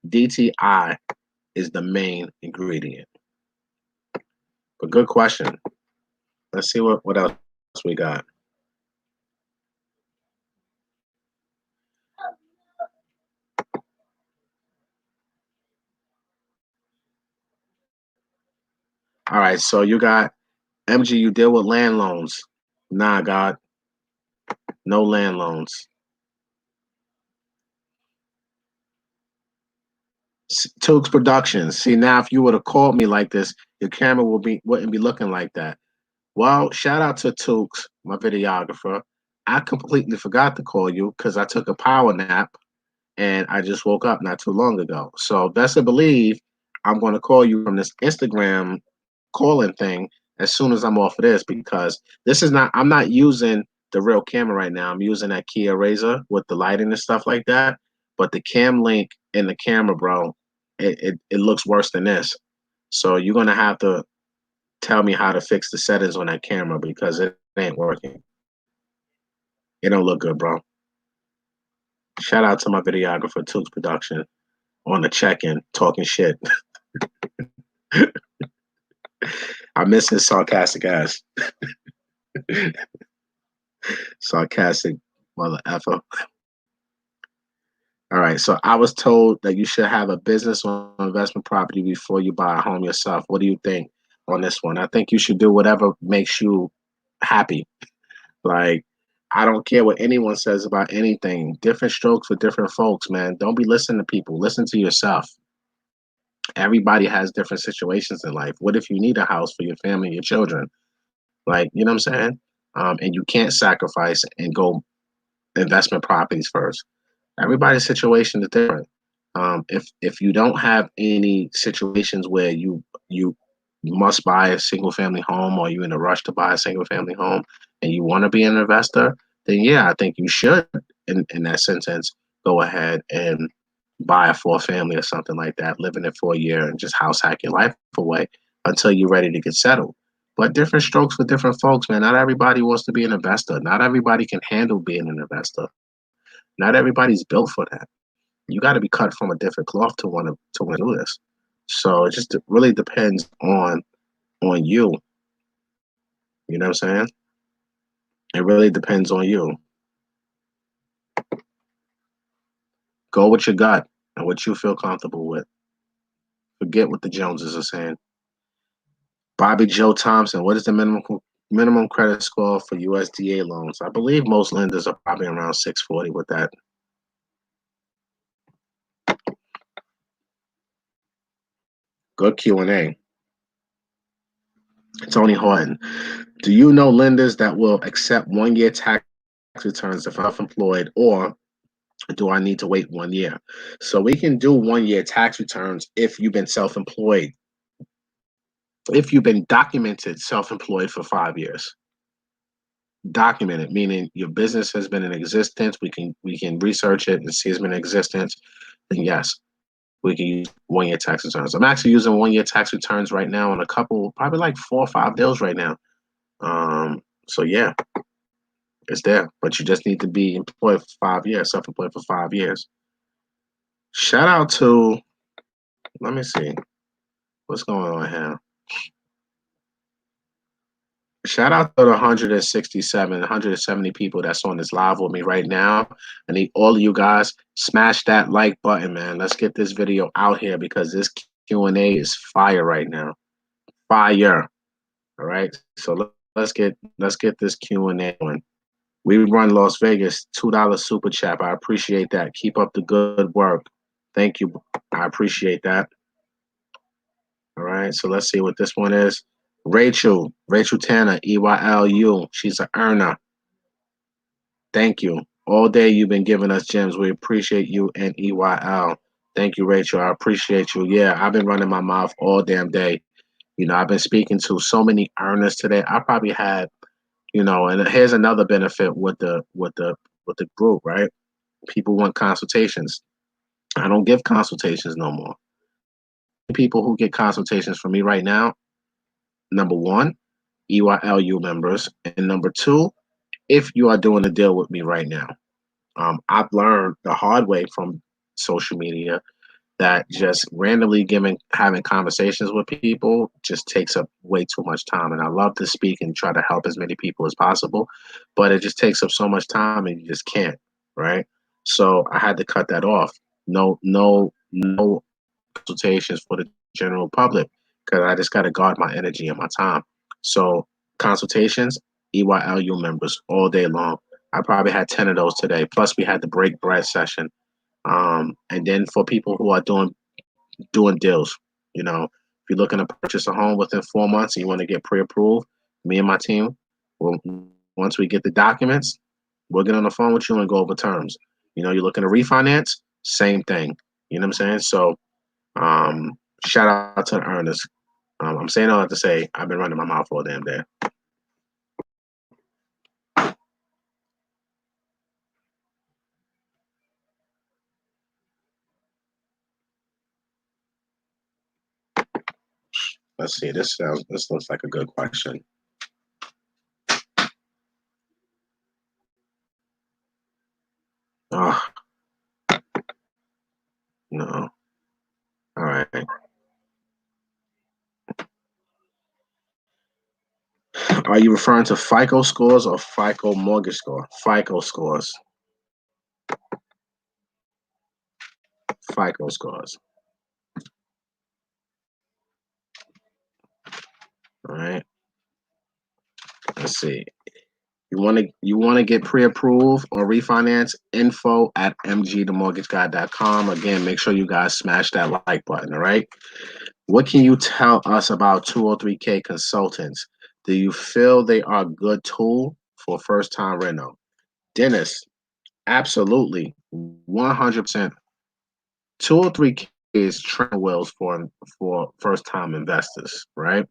DTI is the main ingredient. But good question. Let's see what else we got. All right, so you got MG, you deal with land loans. Nah, God, no land loans. Tukes Productions. See, now if you would have called me like this, your camera wouldn't be looking like that. Well, shout out to Tukes, my videographer. I completely forgot to call you because I took a power nap and I just woke up not too long ago. So best to believe I'm going to call you from this Instagram calling thing as soon as I'm off of this, because I'm not using the real camera right now. I'm using that Kia Razor with the lighting and stuff like that. But the cam link in the camera, bro, it looks worse than this. So you're gonna have to tell me how to fix the settings on that camera because it ain't working. It don't look good, bro. Shout out to my videographer, Tooks Production, on the check-in, talking shit. I miss his sarcastic ass. Sarcastic mother effer. All right, so I was told that you should have a business or investment property before you buy a home yourself. What do you think on this one? I think you should do whatever makes you happy. Like, I don't care what anyone says about anything. Different strokes for different folks, man. Don't be listening to people. Listen to yourself. Everybody has different situations in life. What if you need a house for your family and your children? Like, you know what I'm saying? And you can't sacrifice and go investment properties first. Everybody's situation is different. If you don't have any situations where you must buy a single family home or you're in a rush to buy a single family home and you want to be an investor, then yeah, I think you should in that sentence go ahead and buy a four family or something like that, live in it for a year and just house hack your life away until you're ready to get settled. But different strokes for different folks, man. Not everybody wants to be an investor. Not everybody can handle being an investor. Not everybody's built for that. You got to be cut from a different cloth to want to do this. So it just really depends on you. You know what I'm saying? It really depends on you. Go with your gut and what you feel comfortable with. Forget what the Joneses are saying. Bobby Joe Thompson, what is the minimum credit score for USDA loans? I believe most lenders are probably around 640 with that. Good Q&A. Tony Horton, do you know lenders that will accept 1 year tax returns if self-employed, or do I need to wait 1 year? So we can do 1 year tax returns if you've been self-employed. If you've been documented self-employed for 5 years. Documented, meaning your business has been in existence. We can research it and see it's been in existence. Then yes, we can use 1 year tax returns. I'm actually using 1 year tax returns right now on a couple, probably like 4 or 5 deals right now. So yeah, it's there, but you just need to be employed for 5 years, self-employed for 5 years. Shout out to, let me see, what's going on here. Shout out to the 167, 170 people that's on this live with me right now. I need all of you guys, smash that like button, man. Let's get this video out here because this Q&A is fire right now. Fire. All right. So let's get this Q&A going. We run Las Vegas, $2 super chat. I appreciate that. Keep up the good work. Thank you. I appreciate that. All right. So let's see what this one is. Rachel Tanner, EYLU. She's an earner. Thank you. All day you've been giving us gems. We appreciate you and EYL. Thank you, Rachel. I appreciate you. Yeah, I've been running my mouth all damn day. You know, I've been speaking to so many earners today. I probably had, you know, and here's another benefit with the group, right? People want consultations. I don't give consultations no more. People who get consultations from me right now, number one, EYLU members, and number two, if you are doing a deal with me right now. I've learned the hard way from social media that just randomly having conversations with people just takes up way too much time. And I love to speak and try to help as many people as possible, but it just takes up so much time and you just can't, right? So I had to cut that off. No consultations for the general public because I just got to guard my energy and my time. So consultations, EYLU members all day long. I probably had 10 of those today. Plus we had the break bread session. And then for people who are doing deals, you know, if you're looking to purchase a home within 4 months and you want to get pre-approved, me and my team, well, once we get the documents, we'll get on the phone with you and go over terms. You know, you're looking to refinance, same thing. You know what I'm saying? So shout out to the earners. I'm saying all that to say I've been running my mouth all damn day. Let's see. This looks like a good question. Oh, no. All right. Are you referring to FICO scores or FICO mortgage score? FICO scores. FICO scores. All right. Let's see. You want to get pre-approved or refinance? Info at mgthemortgageguy.com. Again, make sure you guys smash that like button. All right. What can you tell us about 203K consultants? Do you feel they are a good tool for first-time reno? Dennis, absolutely, 100%. 203K is training wheels for first-time investors, right?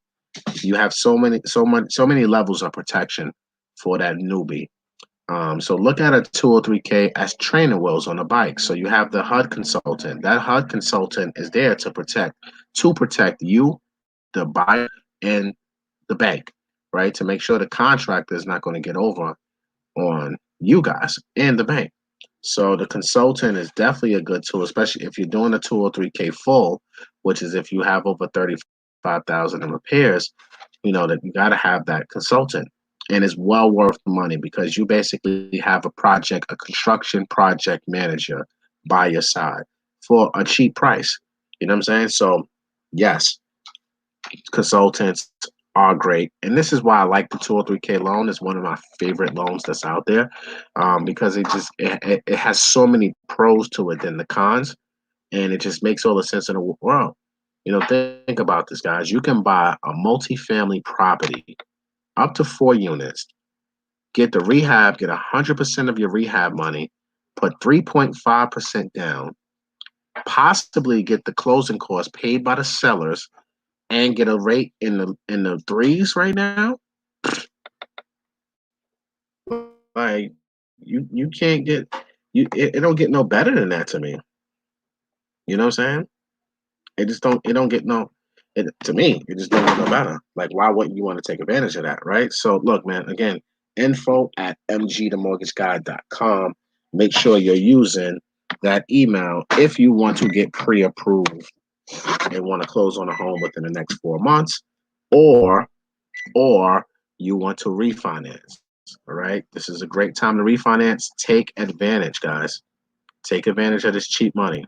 You have so many levels of protection for that newbie. So look at a 203K as training wheels on a bike. So you have the HUD consultant. That HUD consultant is there to protect you, the buyer, and the bank, right? To make sure the contractor is not going to get over on you guys and the bank. So the consultant is definitely a good tool, especially if you're doing a 203K full, which is if you have over 35,000 in repairs, that you got to have that consultant. And it's well worth the money because you basically have a construction project manager by your side for a cheap price. You know what I'm saying? So, yes, consultants are great. And this is why I like the 203K loan. It's one of my favorite loans that's out there, because it has so many pros to it than the cons. And it just makes all the sense in the world. Think about this, guys. You can buy a multifamily property up to 4 units, get the rehab, get 100% of your rehab money, put 3.5% down, possibly get the closing costs paid by the sellers, and get a rate in the threes right now. Like you can't get it don't get no better than that to me. You know what I'm saying? It don't get no to me, it just don't get no better. Like, why wouldn't you want to take advantage of that, right? So look, man, again, info at mgthemortgageguy.com. Make sure you're using that email if you want to get pre-approved and want to close on a home within the next 4 months, or you want to refinance. All right. This is a great time to refinance. Take advantage, guys. Take advantage of this cheap money.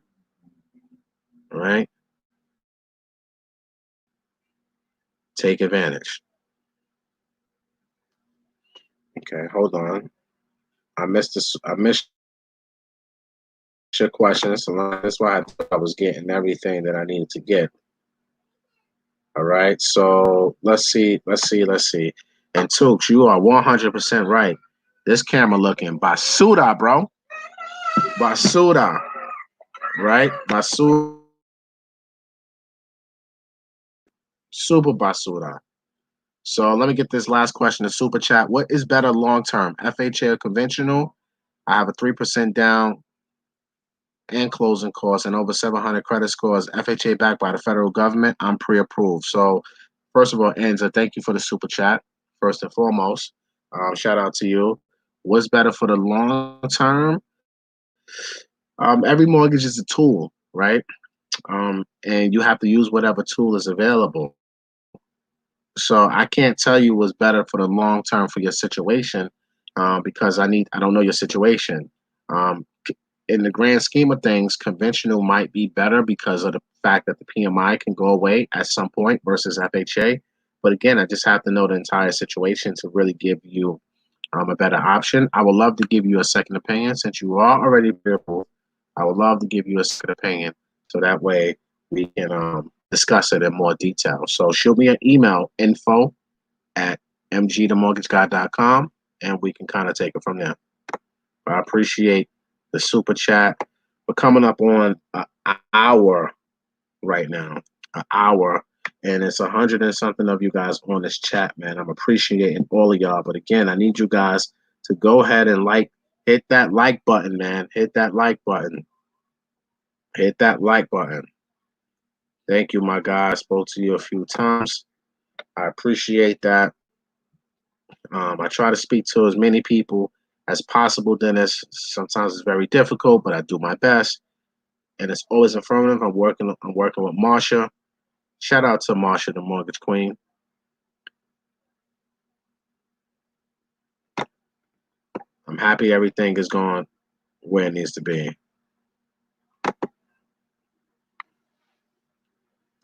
All right. Take advantage. Okay, hold on. I missed this. I missed your question, so that's why I thought I was getting everything that I needed to get. All right. So let's see. And Tooks, you are 100% right. This camera looking basuda, bro. Basuda. Right? Basuda. Super basura. So let me get this last question, the super chat. What is better long term, FHA or conventional? I have a 3% down and closing costs and over 700 credit scores. FHA backed by the federal government. I'm pre-approved. So first of all, Enza, thank you for the super chat. First and foremost, shout out to you. What's better for the long term? Every mortgage is a tool, right? And you have to use whatever tool is available. So I can't tell you what's better for the long term for your situation, because I don't know your situation. Um, in the grand scheme of things, conventional might be better because of the fact that the PMI can go away at some point versus FHA. But again, I just have to know the entire situation to really give you a better option. I would love to give you a second opinion since you are already fearful. I would love to give you a second opinion so that way we can discuss it in more detail. So shoot me an email, info at mgthemortgageguy.com, and we can kind of take it from there. I appreciate the super chat. We're coming up on an hour right now, an hour, and it's 100 and something of you guys on this chat, man. I'm appreciating all of y'all. But again, I need you guys to go ahead and hit that like button, man. Hit that like button. Hit that like button. Thank you, my guy. I spoke to you a few times. I appreciate that. I try to speak to as many people as possible, Dennis. Sometimes it's very difficult, but I do my best. And it's always informative. I'm working with Marsha. Shout out to Marsha, the mortgage queen. I'm happy everything is going where it needs to be.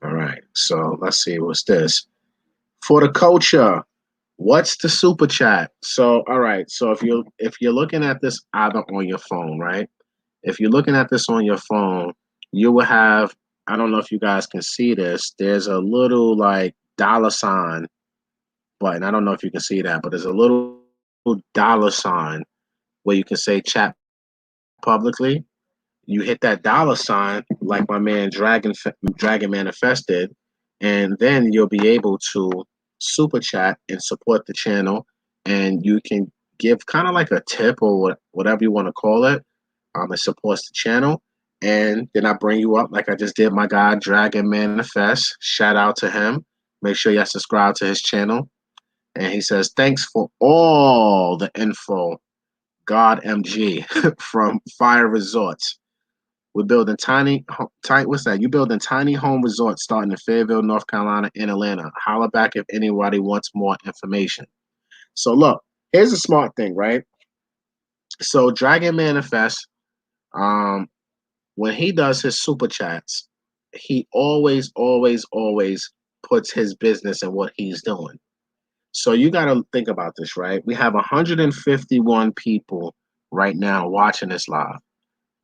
All right. So let's see. What's this? For the culture, what's the super chat? So, all right. So if you're looking at this either on your phone, right? If you're looking at this on your phone, you will have, I don't know if you guys can see this. There's a little like dollar sign button. I don't know if you can see that, but there's a little dollar sign where you can say chat publicly. You hit that dollar sign like my man Dragon manifested, and then you'll be able to super chat and support the channel, and you can give kind of like a tip or whatever you want to call it. It supports the channel, and then I bring you up like I just did my guy Dragon Manifest. Shout out to him. Make sure you subscribe to his channel. And he says, thanks for all the info, God MG from Fire Resorts. We're building what's that? You building tiny home resorts starting in Fayetteville, North Carolina, and Atlanta. Holla back if anybody wants more information. So look, here's a smart thing, right? So Dragon Manifest, um, when he does his super chats, he always puts his business in what he's doing. So you got to think about this, right? We have 151 people right now watching this live.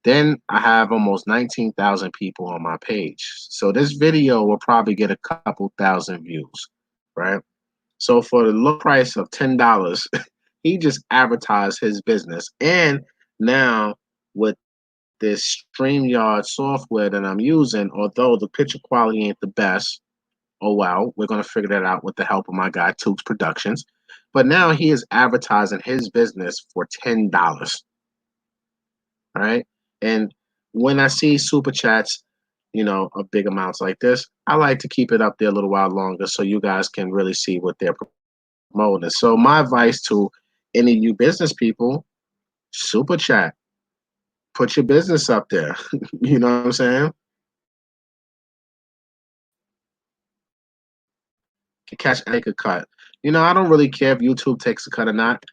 Then I have almost 19,000 people on my page. So this video will probably get a couple thousand views, right? So for the low price of $10, he just advertised his business. And now with this StreamYard software that I'm using, although the picture quality ain't the best, oh wow, we're gonna figure that out with the help of my guy Tooks Productions. But now he is advertising his business for $10. Right? And when I see super chats, of big amounts like this, I like to keep it up there a little while longer so you guys can really see what they're promoting. So my advice to any of you business people, super chat, put your business up there. You know what I'm saying? Catch and take a cut. I don't really care if YouTube takes a cut or not.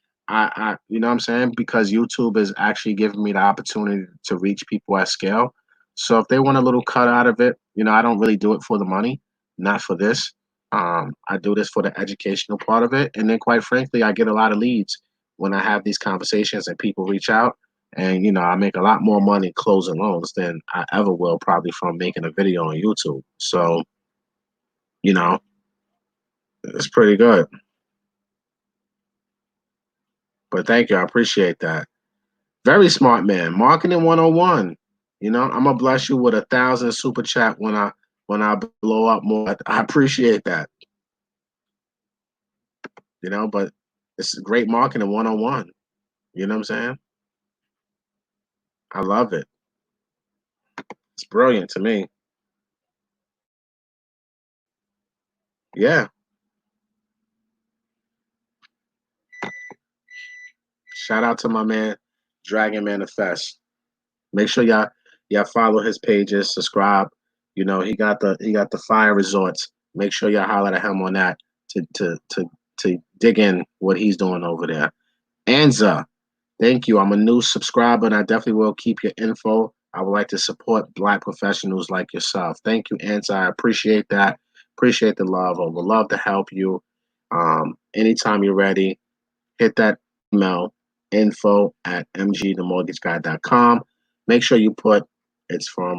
You know what I'm saying? Because YouTube is actually giving me the opportunity to reach people at scale. So if they want a little cut out of it, I don't really do it for the money, not for this. I do this for the educational part of it. And then quite frankly, I get a lot of leads when I have these conversations and people reach out. And, I make a lot more money closing loans than I ever will probably from making a video on YouTube. So, you know, it's pretty good. But thank you. I appreciate that. Very smart man. Marketing 101. I'm gonna bless you with 1,000 super chat when I blow up more. I appreciate that. But it's great marketing 101. You know what I'm saying? I love it. It's brilliant to me. Yeah. Shout out to my man, Dragon Manifest. Make sure y'all follow his pages, subscribe. He got the fire resorts. Make sure y'all holler at him on that to dig in what he's doing over there. Anza, thank you. I'm a new subscriber and I definitely will keep your info. I would like to support Black professionals like yourself. Thank you, Anza. I appreciate that. Appreciate the love. I would love to help you. Anytime you're ready, hit that email info@mgthemortgageguy.com. Make sure you put it's from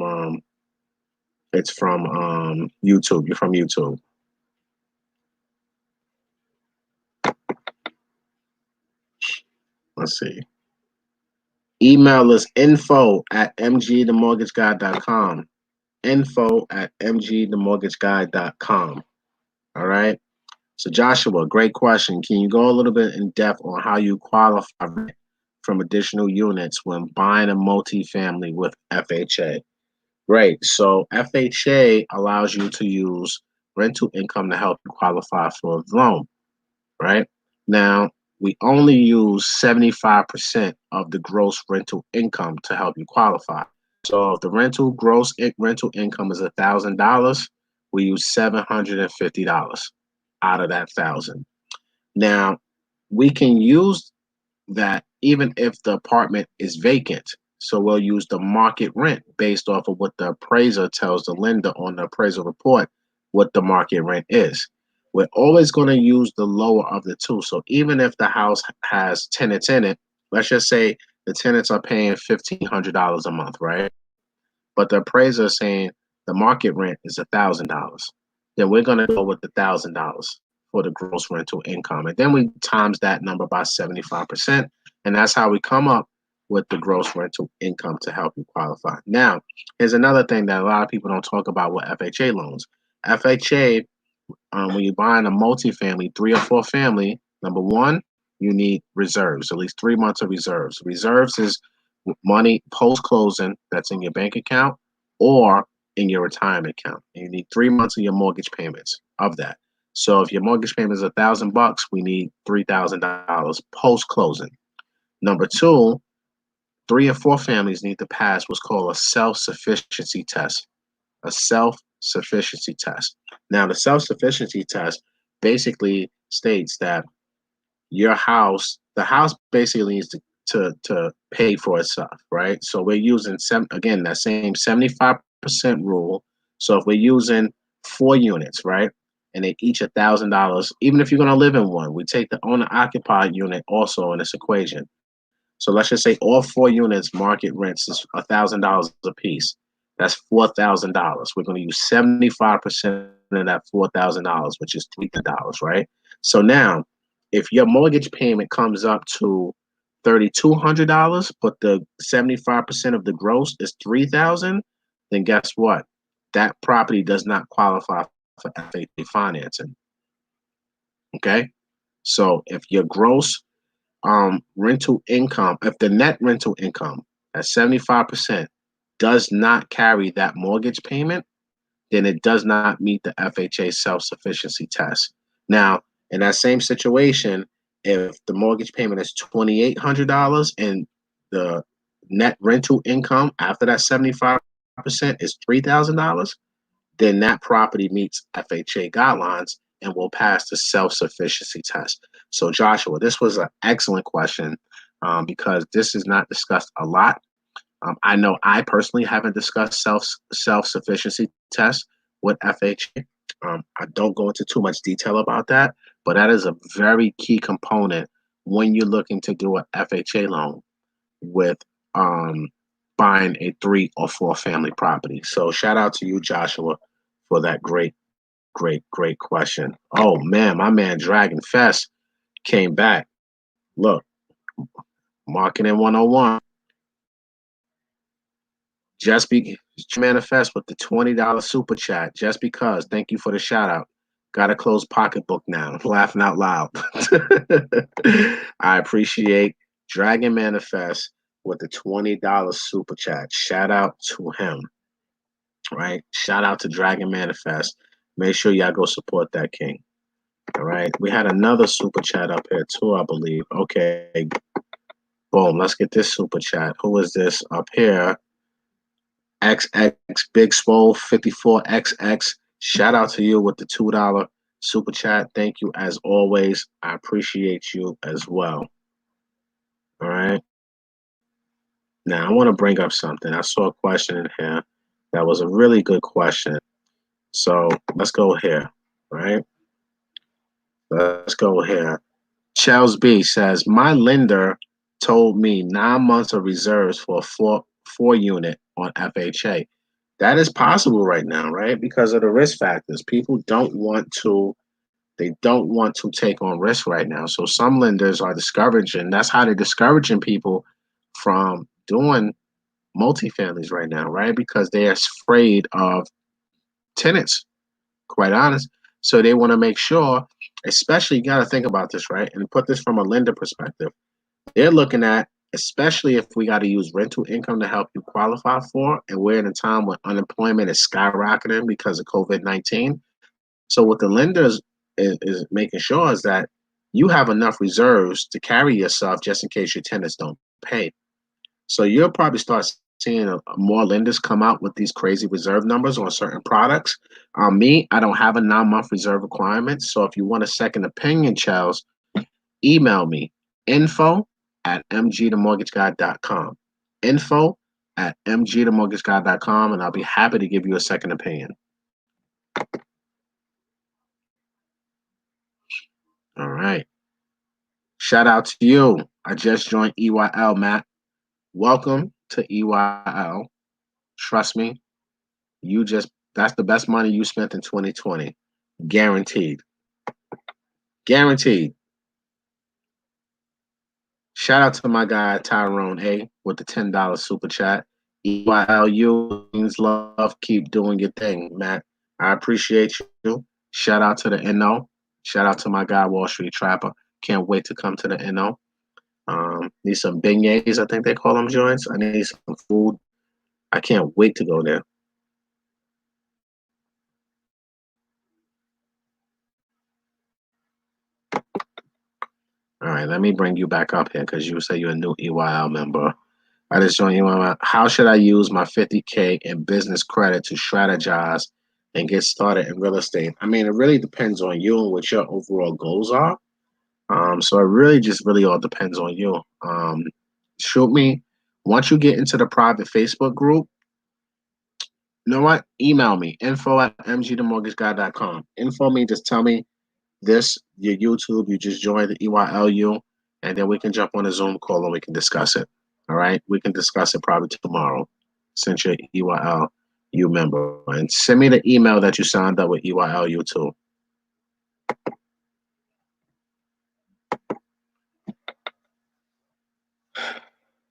YouTube. You're from YouTube. Let's see. Email is info@mgthemortgageguy.com. Info@mgthemortgageguy.com. All right. So Joshua, great question. Can you go a little bit in depth on how you qualify from additional units when buying a multifamily with FHA? Great. So FHA allows you to use rental income to help you qualify for a loan, right? Now, we only use 75% of the gross rental income to help you qualify. So if the rental income is $1,000, we use $750 out of that thousand. Now, we can use that even if the apartment is vacant. So we'll use the market rent based off of what the appraiser tells the lender on the appraisal report, what the market rent is. We're always going to use the lower of the two. So even if the house has tenants in it, let's just say the tenants are paying $1,500 a month, right? But the appraiser is saying the market rent is $1,000. Then we're going to go with the $1,000 for the gross rental income. And then we times that number by 75%. And that's how we come up with the gross rental income to help you qualify. Now, here's another thing that a lot of people don't talk about with FHA loans. FHA, when you're buying a multifamily, 3 or 4 family, number one, you need reserves, at least 3 months of reserves. Reserves is money post closing that's in your bank account or in your retirement account. And you need 3 months of your mortgage payments of that. So if your mortgage payment is $1,000, we need $3,000 post closing. Number two, 3 and 4 families need to pass what's called a self-sufficiency test. A self-sufficiency test. Now, the self-sufficiency test basically states that the house basically needs to pay for itself, right? So we're using again that same 75% rule. So if we're using 4 units, right, and they each $1,000, even if you're going to live in one, we take the owner occupied unit also in this equation. So let's just say all 4 units market rents is $1,000 a piece. That's $4,000. We're going to use 75% of that $4,000, which is $3,000, right? So now, if your mortgage payment comes up to $3,200, but the 75% of the gross is $3,000, then guess what? That property does not qualify for FHA financing. Okay, so if your gross rental income, if the net rental income at 75% does not carry that mortgage payment, then it does not meet the FHA self-sufficiency test. Now, in that same situation, if the mortgage payment is $2,800 and the net rental income after that 75% is $3,000, then that property meets FHA guidelines and will pass the self-sufficiency test. So Joshua, this was an excellent question because this is not discussed a lot. I know I personally haven't discussed self-sufficiency tests with FHA. I don't go into too much detail about that, but that is a very key component when you're looking to do an FHA loan with buying a 3 or 4 family property. So shout out to you, Joshua, for that great question. Oh man, my man Dragon Fest came back. Look, marketing 101. Just be manifest with the $20 super chat. Just because. Thank you for the shout out. Got a closed pocketbook now. Laughing out loud. I appreciate Dragon Manifest with the $20 super chat. Shout out to him. Right? Shout out to Dragon Manifest. Make sure y'all go support that king. All right. We had another super chat up here too, I believe. Okay. Boom. Let's get this super chat. Who is this up here? XX Big Swole 54XX. Shout out to you with the $2 super chat. Thank you as always. I appreciate you as well. All right. Now I want to bring up something. I saw a question in here that was a really good question. So let's go here. All right. Let's go here. Charles B says, my lender told me 9 months of reserves for a four unit on FHA. That is possible right now, right? Because of the risk factors. People don't want to take on risk right now. So some lenders are discouraging. That's how they're discouraging people from doing multifamilies right now, right? Because they're afraid of tenants, quite honest. So they want to make sure, especially you got to think about this, right? And put this from a lender perspective. They're looking at especially if we got to use rental income to help you qualify for. And we're in a time when unemployment is skyrocketing because of COVID-19. So what the lenders is making sure is that you have enough reserves to carry yourself just in case your tenants don't pay. So you'll probably start seeing more lenders come out with these crazy reserve numbers on certain products. Me, I don't have a 9-month reserve requirement. So if you want a second opinion, Charles, email me info@mgthemortgageguy.com. Info@mgthemortgageguy.com, and I'll be happy to give you a second opinion. All right. Shout out to you. I just joined EYL, Matt. Welcome to EYL. Trust me, that's the best money you spent in 2020. Guaranteed. Guaranteed. Shout out to my guy Tyrone A with the $10 super chat. EYLU means love. Keep doing your thing, Matt. I appreciate you. Shout out to the NO. Shout out to my guy Wall Street Trapper. Can't wait to come to the NO. Need some beignets, I think they call them joints. I need some food. I can't wait to go there. All right, let me bring you back up here because you say you're a new EYL member. I just joined EYL. How should I use my 50K in business credit to strategize and get started in real estate? I mean, it really depends on you and what your overall goals are. So it really all depends on you. Shoot me. Once you get into the private Facebook group, you know what? Email me, info@mgthemortgageguy.com. Info me, just tell me this, your YouTube, you just joined the EYLU, and then we can jump on a Zoom call and we can discuss it. All right? We can discuss it probably tomorrow since you're EYLU member. And send me the email that you signed up with EYLU too.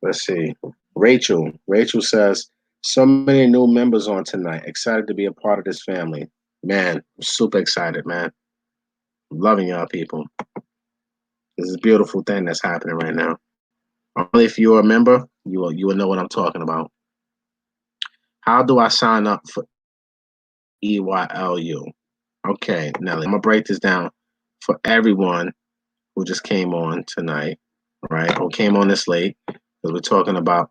Let's see. Rachel. Rachel says, so many new members on tonight. Excited to be a part of this family. Man, I'm super excited, man. I'm loving y'all people. This is a beautiful thing that's happening right now. Only if you're a member, you will know what I'm talking about. How do I sign up for EYLU? Okay, now I'm gonna break this down for everyone who just came on tonight, right? Or came on this late, because we're talking about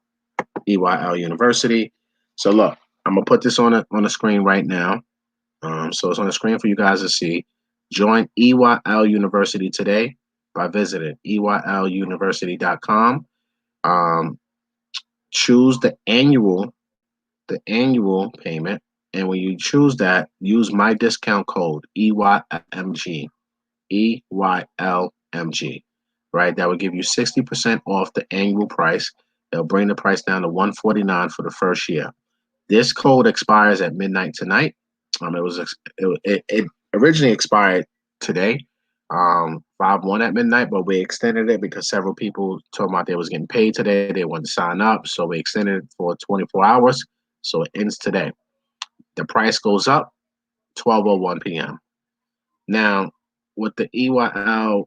EYL University. So look, I'm gonna put this on the screen right now. So it's on the screen for you guys to see. Join EYL University today by visiting EYLUniversity.com. Choose the annual payment, and when you choose that, use my discount code EYLMG. EYLMG. Right? That will give you 60% off the annual price. They'll bring the price down to $149 for the first year. This code expires at midnight tonight. It originally expired today, 5/1 at midnight, but we extended it because several people told about they was getting paid today. They wanted to sign up, so we extended it for 24 hours. So it ends today. The price goes up 12:01 p.m. Now, with the EYLU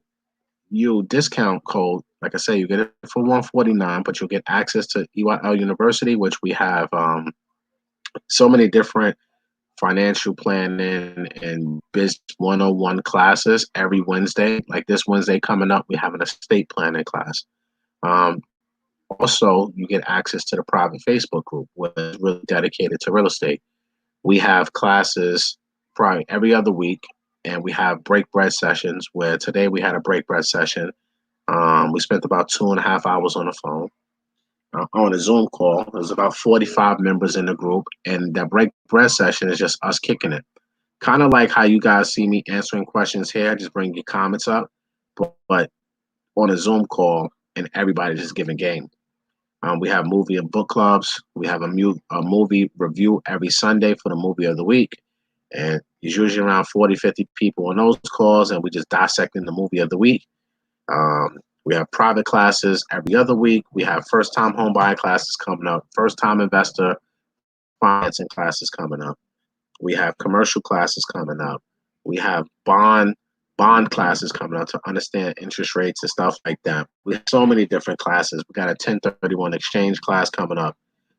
discount code, like I say, you get it for $149, but you'll get access to EYL University, which we have so many different financial planning and business 101 classes every Wednesday. Like this Wednesday coming up, we have an estate planning class. Also, you get access to the private Facebook group, which is really dedicated to real estate. We have classes probably every other week, and we have break bread sessions where today we had a break bread session. We spent about 2.5 hours on the phone. On a Zoom call. There's about 45 members in the group, and that break bread session is just us kicking it. Kind of like how you guys see me answering questions here, just bring your comments up, but on a Zoom call, and everybody just giving game. We have movie and book clubs. We have a movie review every Sunday for the movie of the week. And it's usually around 40, 50 people on those calls, and we just dissecting the movie of the week. We have private classes every other week. We have first-time home buyer classes coming up, first-time investor financing classes coming up. We have commercial classes coming up. We have bond bond classes coming up to understand interest rates and stuff like that. We have so many different classes. We got a 1031 exchange class coming up.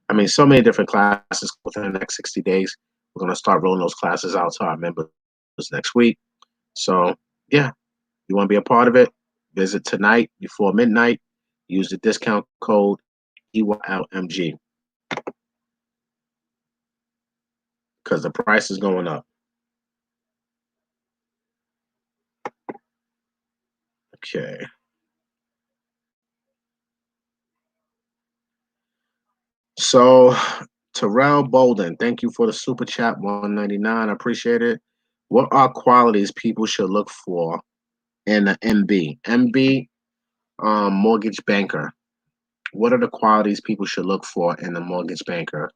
I mean, so many different classes within the next 60 days. We're going to start rolling those classes out to our members next week. So, yeah, you want to be a part of it? Visit tonight before midnight. Use the discount code EYLMG because the price is going up. Okay. So, Terrell Bolden, thank you for the super chat, 199. I appreciate it. What are qualities people should look for in an MB? MB, mortgage banker. What are the qualities people should look for in a mortgage banker?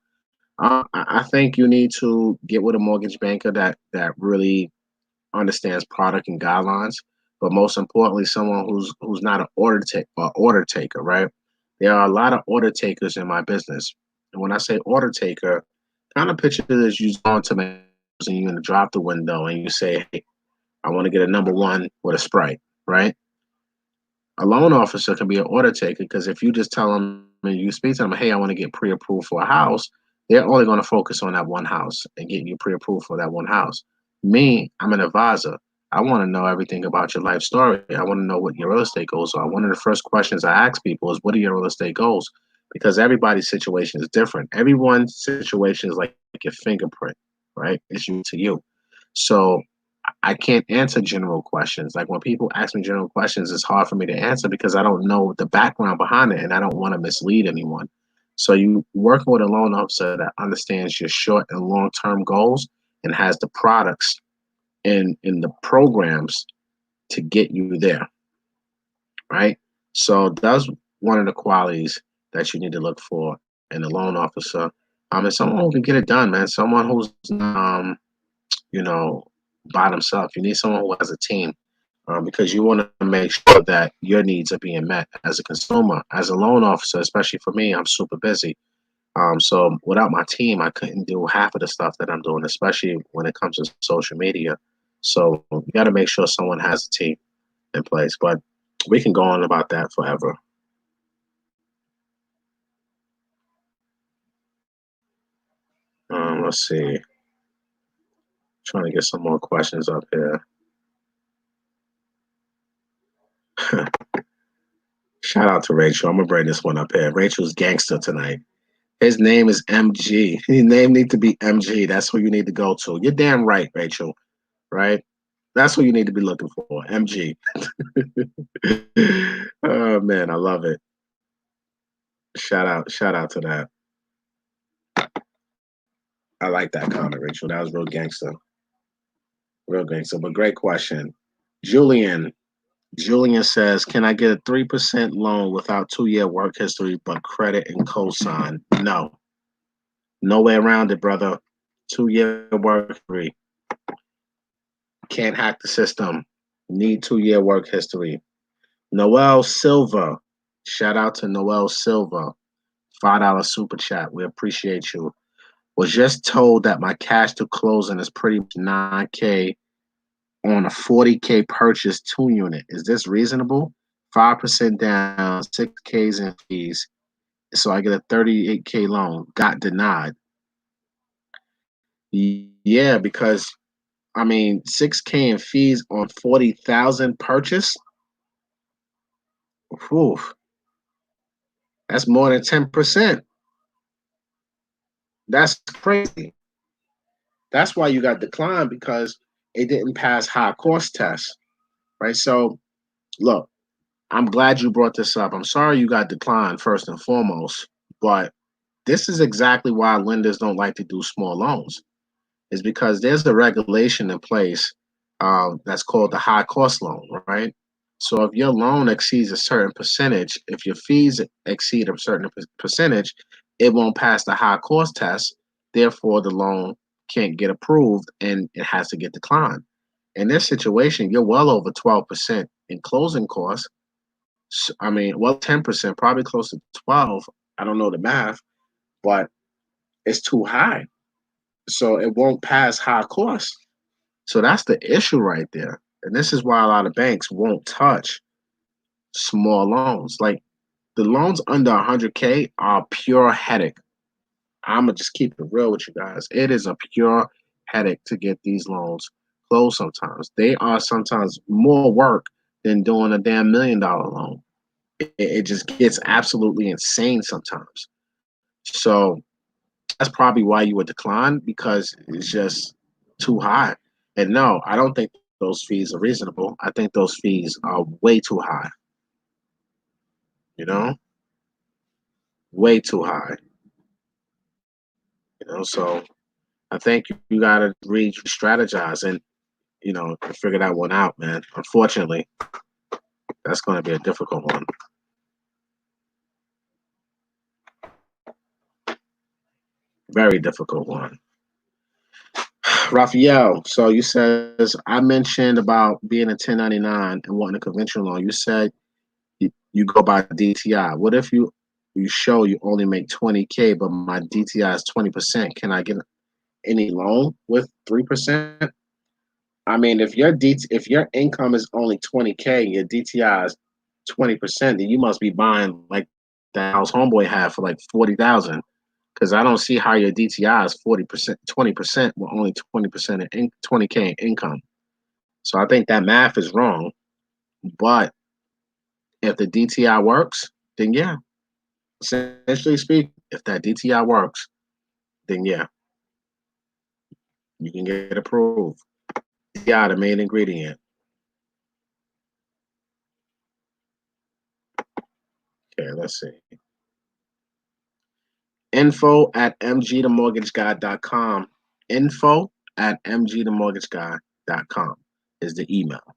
I think you need to get with a mortgage banker that really understands product and guidelines, but most importantly, someone who's not an order taker, right? There are a lot of order takers in my business, and when I say order taker, kind of picture this: you go to me and you're gonna drop the window and you say, "Hey, I want to get a number one with a Sprite," right? A loan officer can be an order taker because if you just tell them and you speak to them, hey, I want to get pre-approved for a house, they're only going to focus on that one house and get you pre-approved for that one house. Me, I'm an advisor. I want to know everything about your life story. I want to know what your real estate goals are. One of the first questions I ask people is, what are your real estate goals? Because everybody's situation is different. Everyone's situation is like your fingerprint, right? It's you to you. So I can't answer general questions. Like when people ask me general questions, it's hard for me to answer because I don't know the background behind it and I don't want to mislead anyone. So you working with a loan officer that understands your short and long term goals and has the products in the programs to get you there, right? So that's one of the qualities that you need to look for in a loan officer. And someone who can get it done, man. Someone who's you know, by themselves. You need someone who has a team because you want to make sure that your needs are being met as a consumer. As a loan officer, especially for me, I'm super busy. So without my team, I couldn't do half of the stuff that I'm doing, especially when it comes to social media. So you got to make sure someone has a team in place. But we can go on about that forever. Let's see. Trying to get some more questions up here. Shout out to Rachel. I'm gonna bring this one up here. Rachel's gangster tonight. His name is MG. His name need to be MG. That's who you need to go to. You're damn right, Rachel. Right? That's who you need to be looking for. MG. Oh man, I love it. Shout out to that. I like that comment, Rachel. That was real gangster. Real gangster. But great question. Julian. Julian says, can I get a 3% loan without 2-year work history but credit and cosign? No. No way around it, brother. 2-year work history. Can't hack the system. Need 2-year work history. Noel Silva. Shout out to Noel Silva. $5 super chat. We appreciate you. Was just told that my cash to closing is pretty much 9K on a 40K purchase 2 unit. Is this reasonable? 5% down, 6Ks in fees. So I get a 38K loan. Got denied. Yeah, because I mean 6K in fees on 40,000 purchase. Whew, that's more than 10%. That's crazy. That's why you got declined because it didn't pass high cost tests, right? So look, I'm glad you brought this up. I'm sorry you got declined first and foremost, but this is exactly why lenders don't like to do small loans. Is because there's a regulation in place that's called the high cost loan, right? So if your loan exceeds a certain percentage, if your fees exceed a certain percentage, it won't pass the high cost test. Therefore, the loan can't get approved and it has to get declined. In this situation, you're well over 12% in closing costs. I mean, well, 10%, probably close to 12. I don't know the math, but it's too high. So it won't pass high cost. So that's the issue right there. And this is why a lot of banks won't touch small loans. Like the loans under 100K are pure headache. I'm gonna just keep it real with you guys. It is a pure headache to get these loans closed sometimes. They are sometimes more work than doing a damn $1 million loan. It just gets absolutely insane sometimes. So that's probably why you would decline, because it's just too high. And no, I don't think those fees are reasonable. I think those fees are way too high, you know, way too high, So I think you got to strategize and, figure that one out, man. Unfortunately, that's going to be a difficult one. Very difficult one. Raphael, so you says I mentioned about being a 1099 and wanting a conventional loan. You said you go by DTI. What if you show you only make 20K, but my DTI is 20%? Can I get any loan with 3%? I mean, if your income is only 20K, your DTI is 20%, then you must be buying like the house homeboy had for like 40,000. Because I don't see how your DTI is 40%, 20% with only 20% in 20K in income. So I think that math is wrong. But if the DTI works, then yeah. Essentially speaking, if that DTI works, then yeah, you can get approved. Yeah, the main ingredient. Okay, let's see. info@mgthemortgageguy.com. info@mgthemortgageguy.com is the email.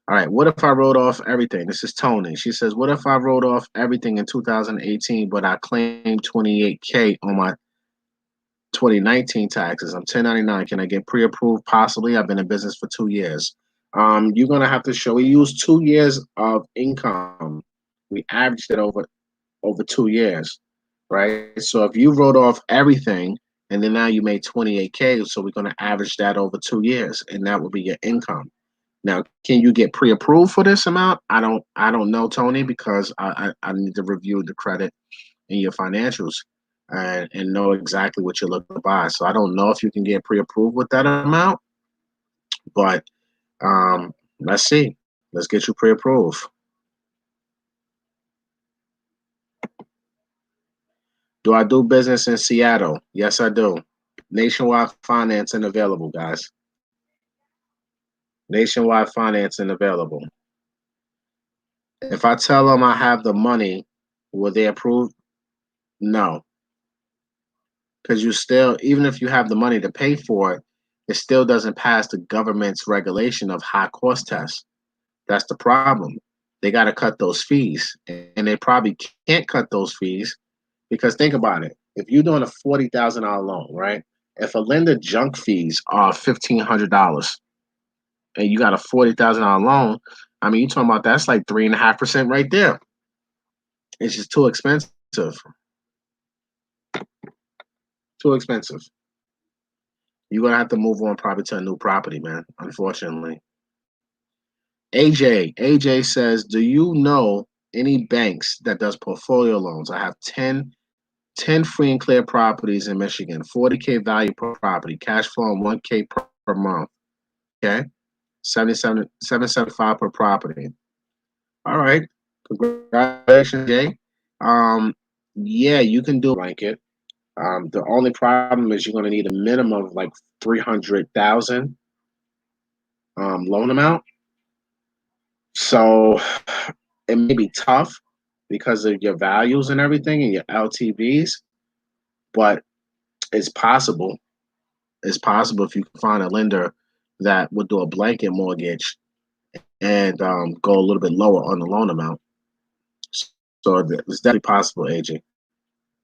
All right, what if I wrote off everything? This is Tony. She says, what if I wrote off everything in 2018, but I claimed 28K on my 2019 taxes? I'm 1099. Can I get pre-approved? Possibly. I've been in business for 2 years. You're going to have to show, we use 2 years of income. We averaged it over 2 years, right? So if you wrote off everything and then now you made 28K, so we're going to average that over 2 years, and that will be your income. Now, can you get pre-approved for this amount? I don't know, Tony, because I need to review the credit in your financials and know exactly what you're looking to buy. So I don't know if you can get pre-approved with that amount, but let's see. Let's get you pre-approved. Do I do business in Seattle? Yes, I do. Nationwide financing available, guys. Nationwide financing available. If I tell them I have the money, will they approve? No, because you still, even if you have the money to pay for it, it still doesn't pass the government's regulation of high cost tests. That's the problem. They got to cut those fees, and they probably can't cut those fees because think about it. If you're doing a $40,000 loan, right? If a lender junk fees are $1,500 and you got a $40,000 loan, I mean, you're talking about that's like 3.5% right there. It's just too expensive. Too expensive. You're gonna have to move on probably to a new property, man. Unfortunately. AJ says, do you know any banks that does portfolio loans? I have 10 free and clear properties in Michigan, 40K value per property, cash flow on 1K per month. Okay. 775 per property. All right. Congratulations, Jay. Yeah, you can do a blanket. The only problem is you're going to need a minimum of like 300,000 loan amount. So it may be tough because of your values and everything and your LTVs, but it's possible. It's possible if you can find a lender that would do a blanket mortgage and go a little bit lower on the loan amount. So it's definitely possible, AJ.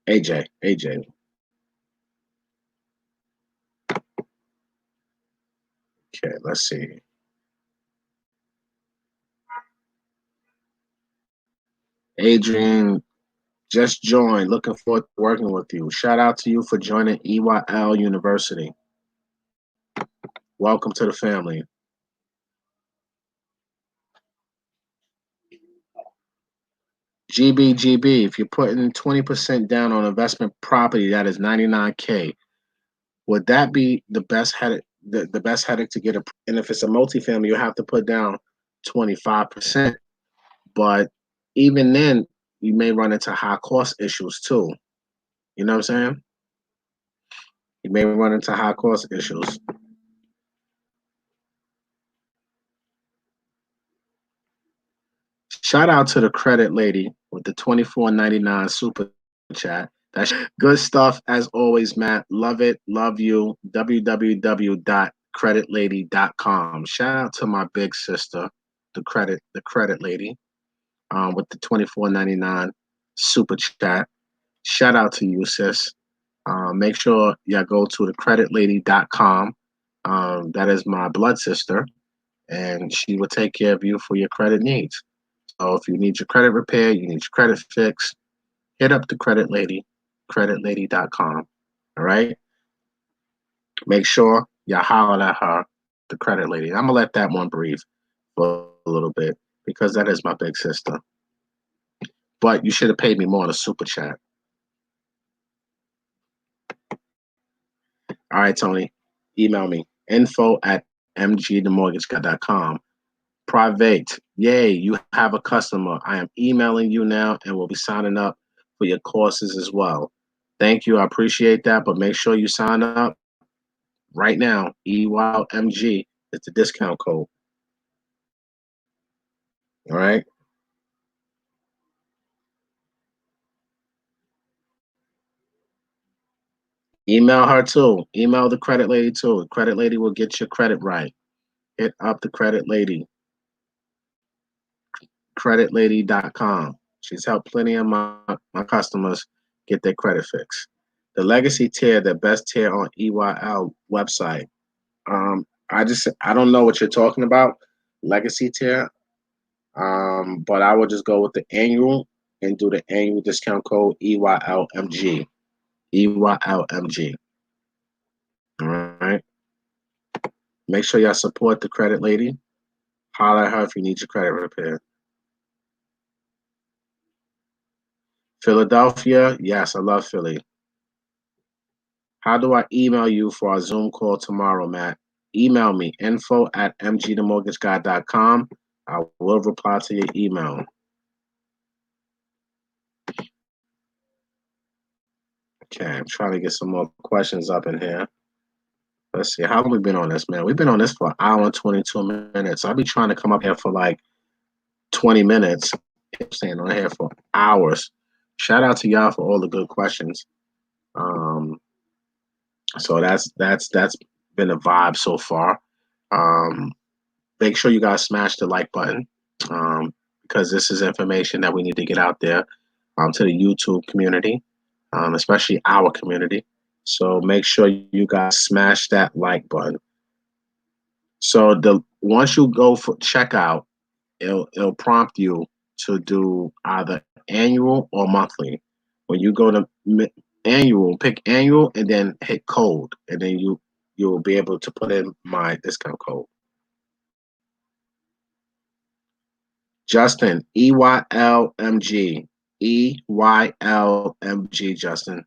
Okay, let's see. Adrian just joined. Looking forward to working with you. Shout out to you for joining EYL University. Welcome to the family. GB, if you're putting 20% down on investment property, that is 99K. Would that be the best headache? The best headache to get a, and if it's a multifamily, you have to put down 25%. But even then, you may run into high cost issues too. You know what I'm saying? You may run into high cost issues. Shout out to the credit lady with the 24.99 super chat. That's good stuff as always, Matt. Love it. Love you. www.creditlady.com. Shout out to my big sister, the credit lady, with the 24.99 super chat. Shout out to you, sis. Make sure y'all go to thecreditlady.com. That is my blood sister, and she will take care of you for your credit needs. So if you need your credit repair, you need your credit fixed, hit up the credit lady, creditlady.com. All right. Make sure y'all holler at her, the credit lady. I'm gonna let that one breathe for a little bit because that is my big sister. But you should have paid me more in a super chat. All right, Tony. Email me info@mgthemortgageguy.com. Private. Yay, you have a customer. I am emailing you now and will be signing up for your courses as well. Thank you. I appreciate that. But make sure you sign up right now. EYLMG is the discount code. All right. Email her too. Email the credit lady too. The credit lady will get your credit right. Hit up the credit lady. Creditlady.com. She's helped plenty of my customers get their credit fixed. The legacy tier, the best tier on EYL website. I don't know what you're talking about, legacy tier. But I would just go with the annual and do the annual discount code EYLMG. EYLMG. All right. Make sure y'all support the credit lady. Holler at her if you need your credit repair. Philadelphia, yes, I love Philly. How do I email you for our Zoom call tomorrow, Matt? Email me, info@mgthemortgageguy.com. I will reply to your email. Okay, I'm trying to get some more questions up in here. Let's see, how long we been on this, man? We've been on this for an hour and 22 minutes. I'll be trying to come up here for like 20 minutes. I'm staying on here for hours. Shout out to y'all for all the good questions. So that's been a vibe so far. Make sure you guys smash the like button because this is information that we need to get out there to the YouTube community, especially our community. So make sure you guys smash that like button. So once you go for checkout, it'll prompt you to do either annual or monthly. When you go to annual, pick annual and then hit code, and then you'll be able to put in my discount code. Justin, EYLMG. EYLMG, Justin.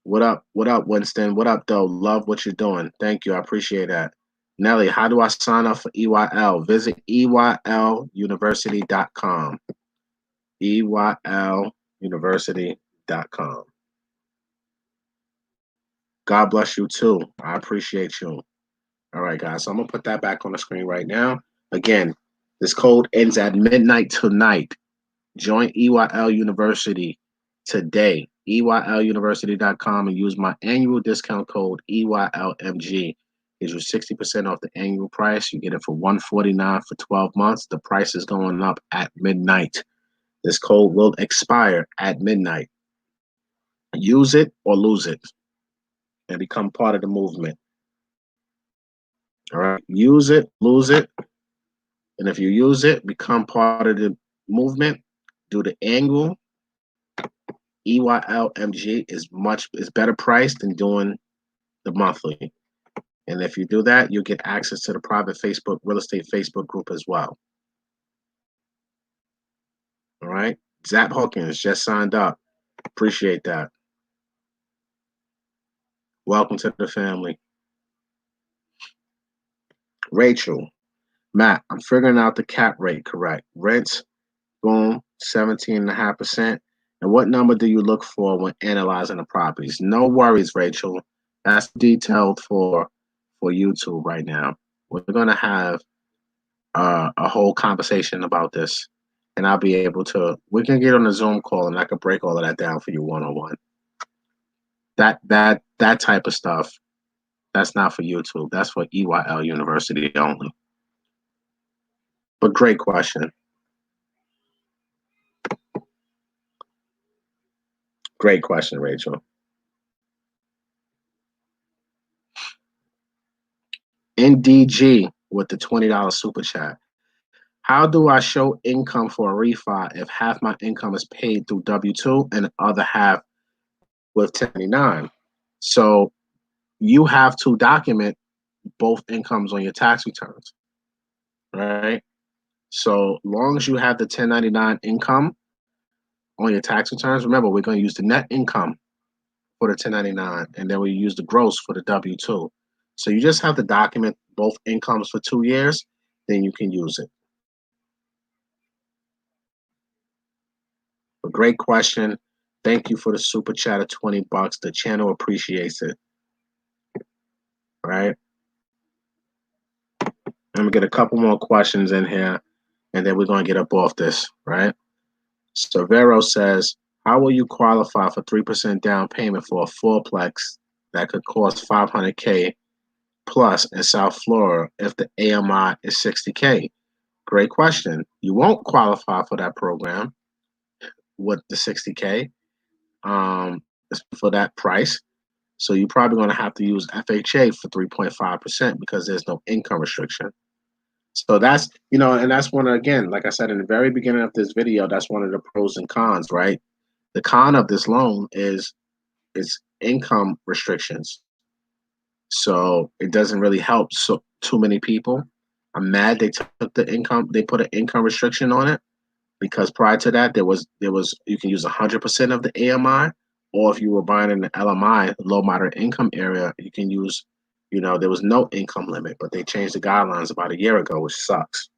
What up? What up, Winston? What up, though? Love what you're doing. Thank you. I appreciate that. Nelly, how do I sign up for EYL? Visit EYLUniversity.com. EYLUniversity.com. God bless you, too. I appreciate you. All right, guys. So I'm going to put that back on the screen right now. Again, this code ends at midnight tonight. Join EYL University today. EYLUniversity.com and use my annual discount code EYLMG. Gives you 60% off the annual price. You get it for $149 for 12 months. The price is going up at midnight. This code will expire at midnight. Use it or lose it and become part of the movement. All right. Use it, lose it. And if you use it, become part of the movement. Do the annual. EYLMG is better priced than doing the monthly. And if you do that, you'll get access to the private Facebook real estate Facebook group as well. All right. right. Zap Hawkins just signed up. Appreciate that. Welcome to the family. Rachel, Matt, I'm figuring out the cap rate correct. Rents, boom, 17.5%. And what number do you look for when analyzing the properties? No worries, Rachel. That's detailed for YouTube right now. We're gonna have a whole conversation about this, and I'll be able to. We can get on a Zoom call, and I can break all of that down for you one on one. That type of stuff. That's not for YouTube. That's for EYL University only. But great question. Great question, Rachel. NDG with the $20 super chat. How do I show income for a refi if half my income is paid through W-2 and the other half with 1099? So you have to document both incomes on your tax returns, right? So long as you have the 1099 income on your tax returns, remember, we're going to use the net income for the 1099, and then we use the gross for the W-2. So you just have to document both incomes for 2 years, then you can use it. A great question. Thank you for the super chat of $20. The channel appreciates it. Right? Let me get a couple more questions in here, and then we're going to get up off this, right? Severo says, how will you qualify for 3% down payment for a fourplex that could cost $500K plus in South Florida if the AMI is $60K? Great question. You won't qualify for that program with the $60K for that price. So you're probably going to have to use FHA for 3.5% because there's no income restriction. So that's, and that's one, again, like I said in the very beginning of this video, that's one of the pros and cons, right? The con of this loan is income restrictions. So it doesn't really help too many people. I'm mad they took they put an income restriction on it, because prior to that, there was you can use 100% of the AMI, or if you were buying in the LMI, low moderate income area, you can use, there was no income limit, but they changed the guidelines about a year ago, which sucks.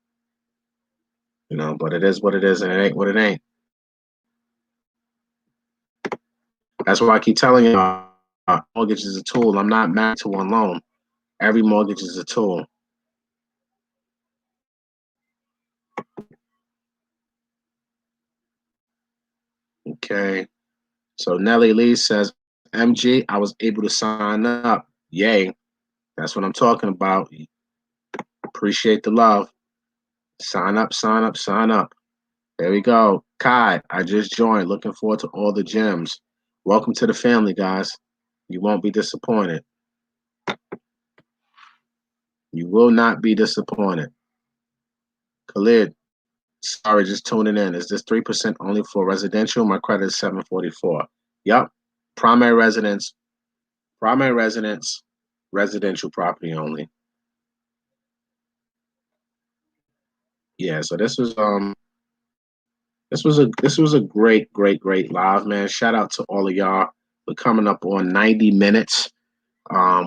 But it is what it is, and it ain't what it ain't. That's why I keep telling you, mortgage is a tool. I'm not mad to one loan. Every mortgage is a tool. Okay. So Nellie Lee says, MG, I was able to sign up. Yay. That's what I'm talking about. Appreciate the love. Sign up, sign up, sign up. There we go. Kai, I just joined. Looking forward to all the gems. Welcome to the family, guys. You won't be disappointed. You will not be disappointed. Khalid, sorry, just tuning in. Is this 3% only for residential? My credit is 744. Yep. Primary residence, residential property only. Yeah, so this was a great live, man. Shout out to all of y'all. We're coming up on 90 minutes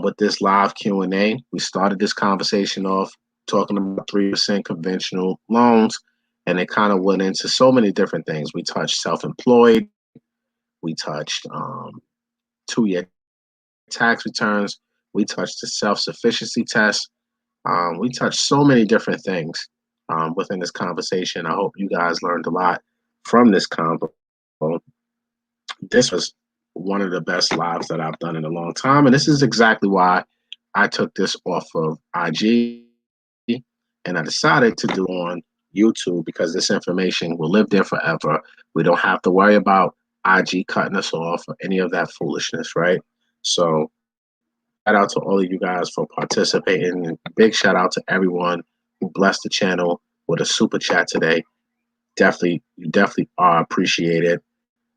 with this live Q&A. We started this conversation off talking about 3% conventional loans, and it kind of went into so many different things. We touched self-employed, we touched 2-year tax returns, we touched the self-sufficiency test. We touched so many different things within this conversation. I hope you guys learned a lot from this convo. This was one of the best lives that I've done in a long time, and this is exactly why I took this off of IG and I decided to do on YouTube, because this information will live there forever. We don't have to worry about IG cutting us off or any of that foolishness, right? So shout out to all of you guys for participating, and big shout out to everyone who blessed the channel with a super chat today. You definitely are appreciated.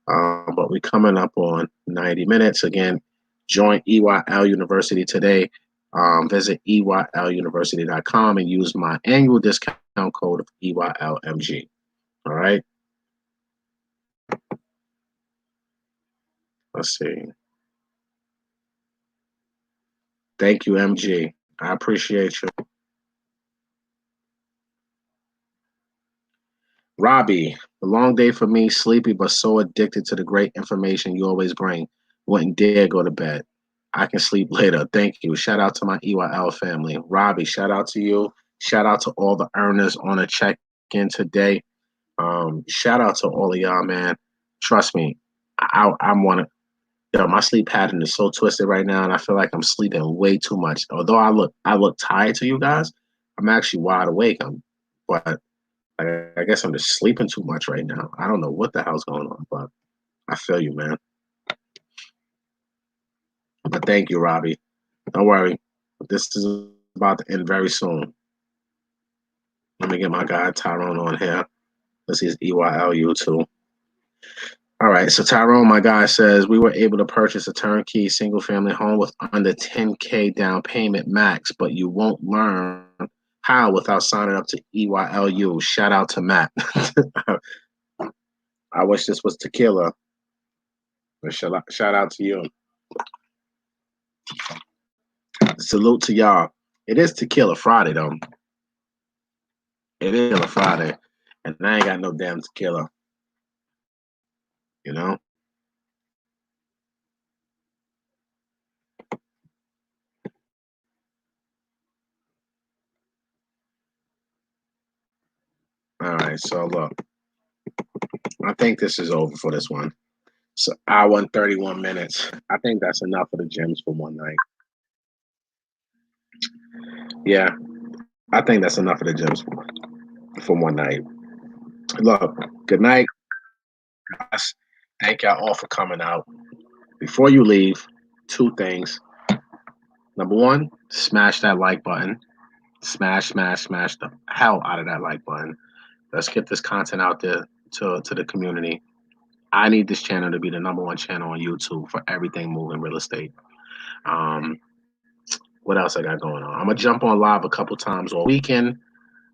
But we're coming up on 90 minutes. Again, join EYL University today. Visit EYLUniversity.com and use my annual discount code of EYLMG. All right. Let's see. Thank you, MG. I appreciate you. Robbie, a long day for me, sleepy but so addicted to the great information you always bring. Wouldn't dare go to bed. I can sleep later. Thank you. Shout out to my EYL family. Robbie, shout out to you. Shout out to all the earners on a check-in today. Shout out to all of y'all, man. Trust me, I'm one of my sleep pattern is so twisted right now, and I feel like I'm sleeping way too much. Although I look tired to you guys, I'm actually wide awake. But I guess I'm just sleeping too much right now. I don't know what the hell's going on, but I feel you, man. But thank you, Robbie. Don't worry. This is about to end very soon. Let me get my guy Tyrone on here. This is EYLU too. All right, so Tyrone, my guy, says we were able to purchase a turnkey single-family home with under 10K down payment max, but you won't learn how without signing up to EYLU. Shout out to Matt. I wish this was tequila. But shout out to you. Salute to y'all. It is Tequila Friday, though. It is Tequila Friday, and I ain't got no damn tequila. You know? All right, so look. I think this is over for this one. So hour and 31 minutes. I think that's enough of the gems for one night. Yeah, I think that's enough of the gems for one night. Look, good night, guys. Thank y'all all for coming out. Before you leave, two things. Number one, smash that like button. Smash the hell out of that like button. Let's get this content out there to the community. I need this channel to be the number one channel on YouTube for everything moving real estate. Um, what else I got going on? I'm gonna jump on live a couple times all weekend.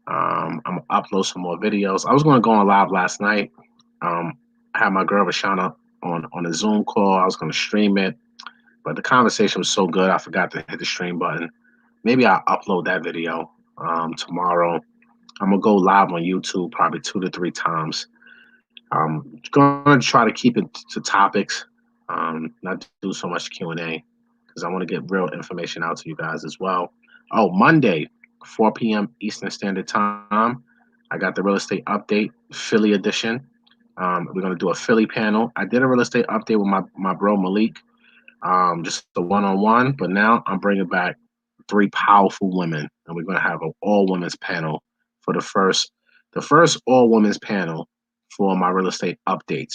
I'm gonna upload some more videos. I was gonna go on live last night. I had my girl Rashana on a Zoom call. I was gonna stream it, but the conversation was so good I forgot to hit the stream button. Maybe I'll upload that video tomorrow. I'm gonna go live on YouTube probably 2 to 3 times. I'm going to try to keep it to topics, not do so much Q&A, because I want to get real information out to you guys as well. Oh, Monday, 4 p.m. Eastern Standard Time, I got the real estate update, Philly edition. We're going to do a Philly panel. I did a real estate update with my bro Malik, just the one-on-one, but now I'm bringing back 3 powerful women, and we're going to have an all-women's panel for the first all-women's panel for my real estate updates.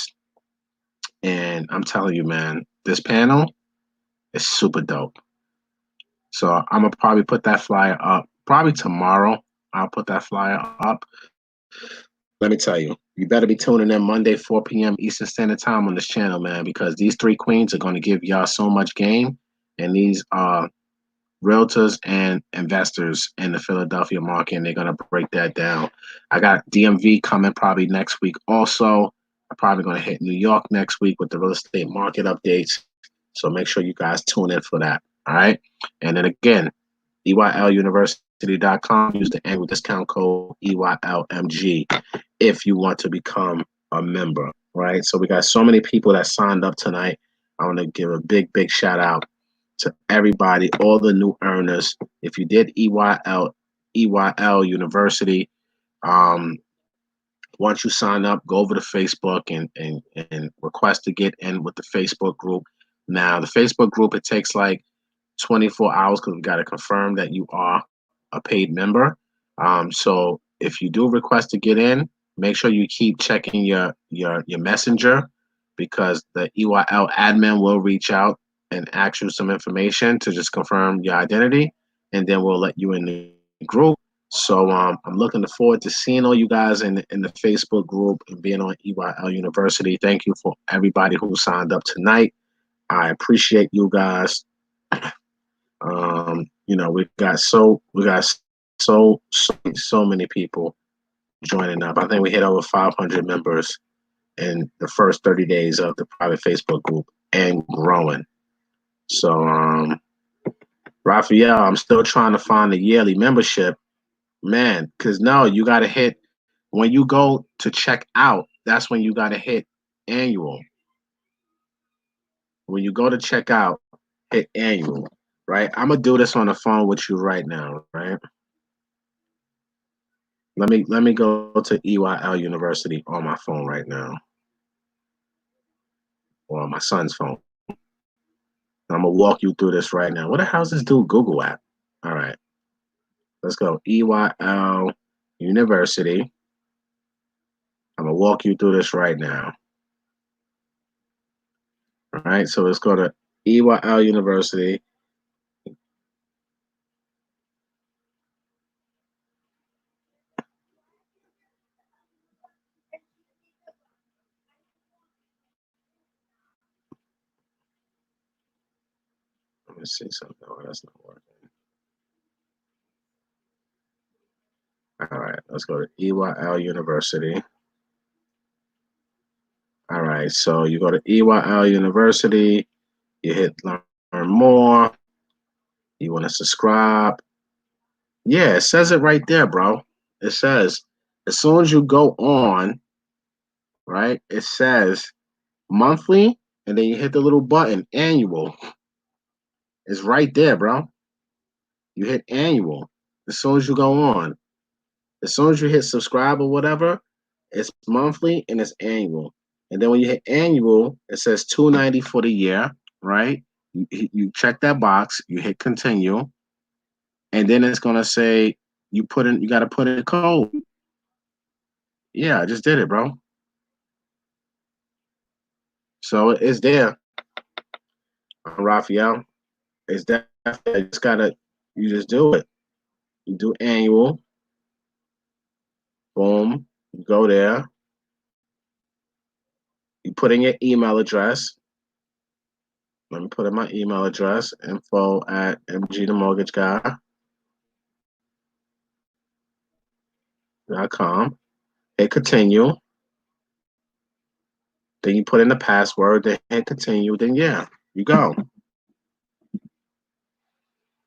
And I'm telling you, man, this panel is super dope. So I'm gonna probably put that flyer up probably tomorrow. I'll put that flyer up. Let me tell you, you better be tuning in Monday, 4 p.m. Eastern Standard Time on this channel, man, because these 3 queens are going to give y'all so much game. And these are realtors and investors in the Philadelphia market, and they're going to break that down. I got DMV coming probably next week also. I'm probably going to hit New York next week with the real estate market updates. So make sure you guys tune in for that. All right. And then again, EYLUniversity.com. Use the annual discount code EYLMG if you want to become a member. Right. So we got so many people that signed up tonight. I want to give a big shout out to everybody, all the new earners. If you did EYL University, once you sign up, go over to Facebook and request to get in with the Facebook group. Now, the Facebook group, it takes like 24 hours because we got to confirm that you are a paid member. So if you do request to get in, make sure you keep checking your messenger, because the EYL admin will reach out and ask you some information to just confirm your identity, and then we'll let you in the group. So I'm looking forward to seeing all you guys in the Facebook group and being on EYL University. Thank you for everybody who signed up tonight. I appreciate you guys. We got so many people joining up. I think we hit over 500 members in the first 30 days of the private Facebook group and growing. So, Raphael, I'm still trying to find a yearly membership, man, because no, you got to hit, when you go to check out, that's when you got to hit annual. When you go to check out, hit annual, right? I'm going to do this on the phone with you right now, right? Let me go to EYL University on my phone right now, or on my son's phone. I'm gonna walk you through this right now. What the hell does this do? Google app. All right, let's go. EYL University. I'm gonna walk you through this right now. All right, so let's go to EYL University. Let me see something. Oh, that's not working. All right, let's go to EYL University. All right, so you go to EYL University, you hit learn more, you want to subscribe. Yeah, it says it right there, bro. It says, as soon as you go on, right, it says monthly, and then you hit the little button, annual. It's right there, bro. You hit annual as soon as you go on. As soon as you hit subscribe or whatever, it's monthly and it's annual. And then when you hit annual, it says $290 for the year, right? You check that box, you hit continue, and then it's gonna say you gotta put in a code. Yeah, I just did it, bro. So it's there, Raphael. It's there. You just do it. You do annual, boom, you go there, you put in your email address. Let me put in my email address, info@mgthemortgagiguy.com. Hit continue. Then you put in the password, then hit continue, then yeah, you go. I'm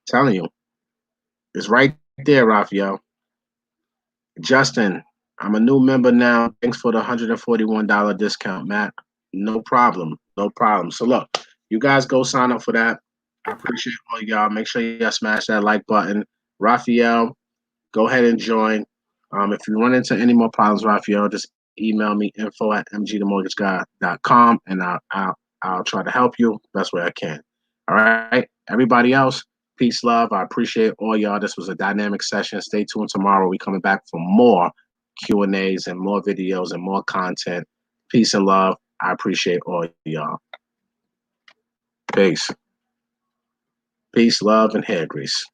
telling you. It's right there, Raphael. Justin, I'm a new member now. Thanks for the $141 discount, Matt. No problem. No problem. So look, you guys go sign up for that. I appreciate all y'all. Make sure y'all smash that like button. Raphael, go ahead and join. If you run into any more problems, Raphael, just email me info@mgthemortgageguy.com and I'll try to help you best way I can. All right. Everybody else, peace, love. I appreciate all y'all. This was a dynamic session. Stay tuned tomorrow. We coming back for more Q&As and more videos and more content. Peace and love. I appreciate all y'all. Peace. Peace, love, and hair grease.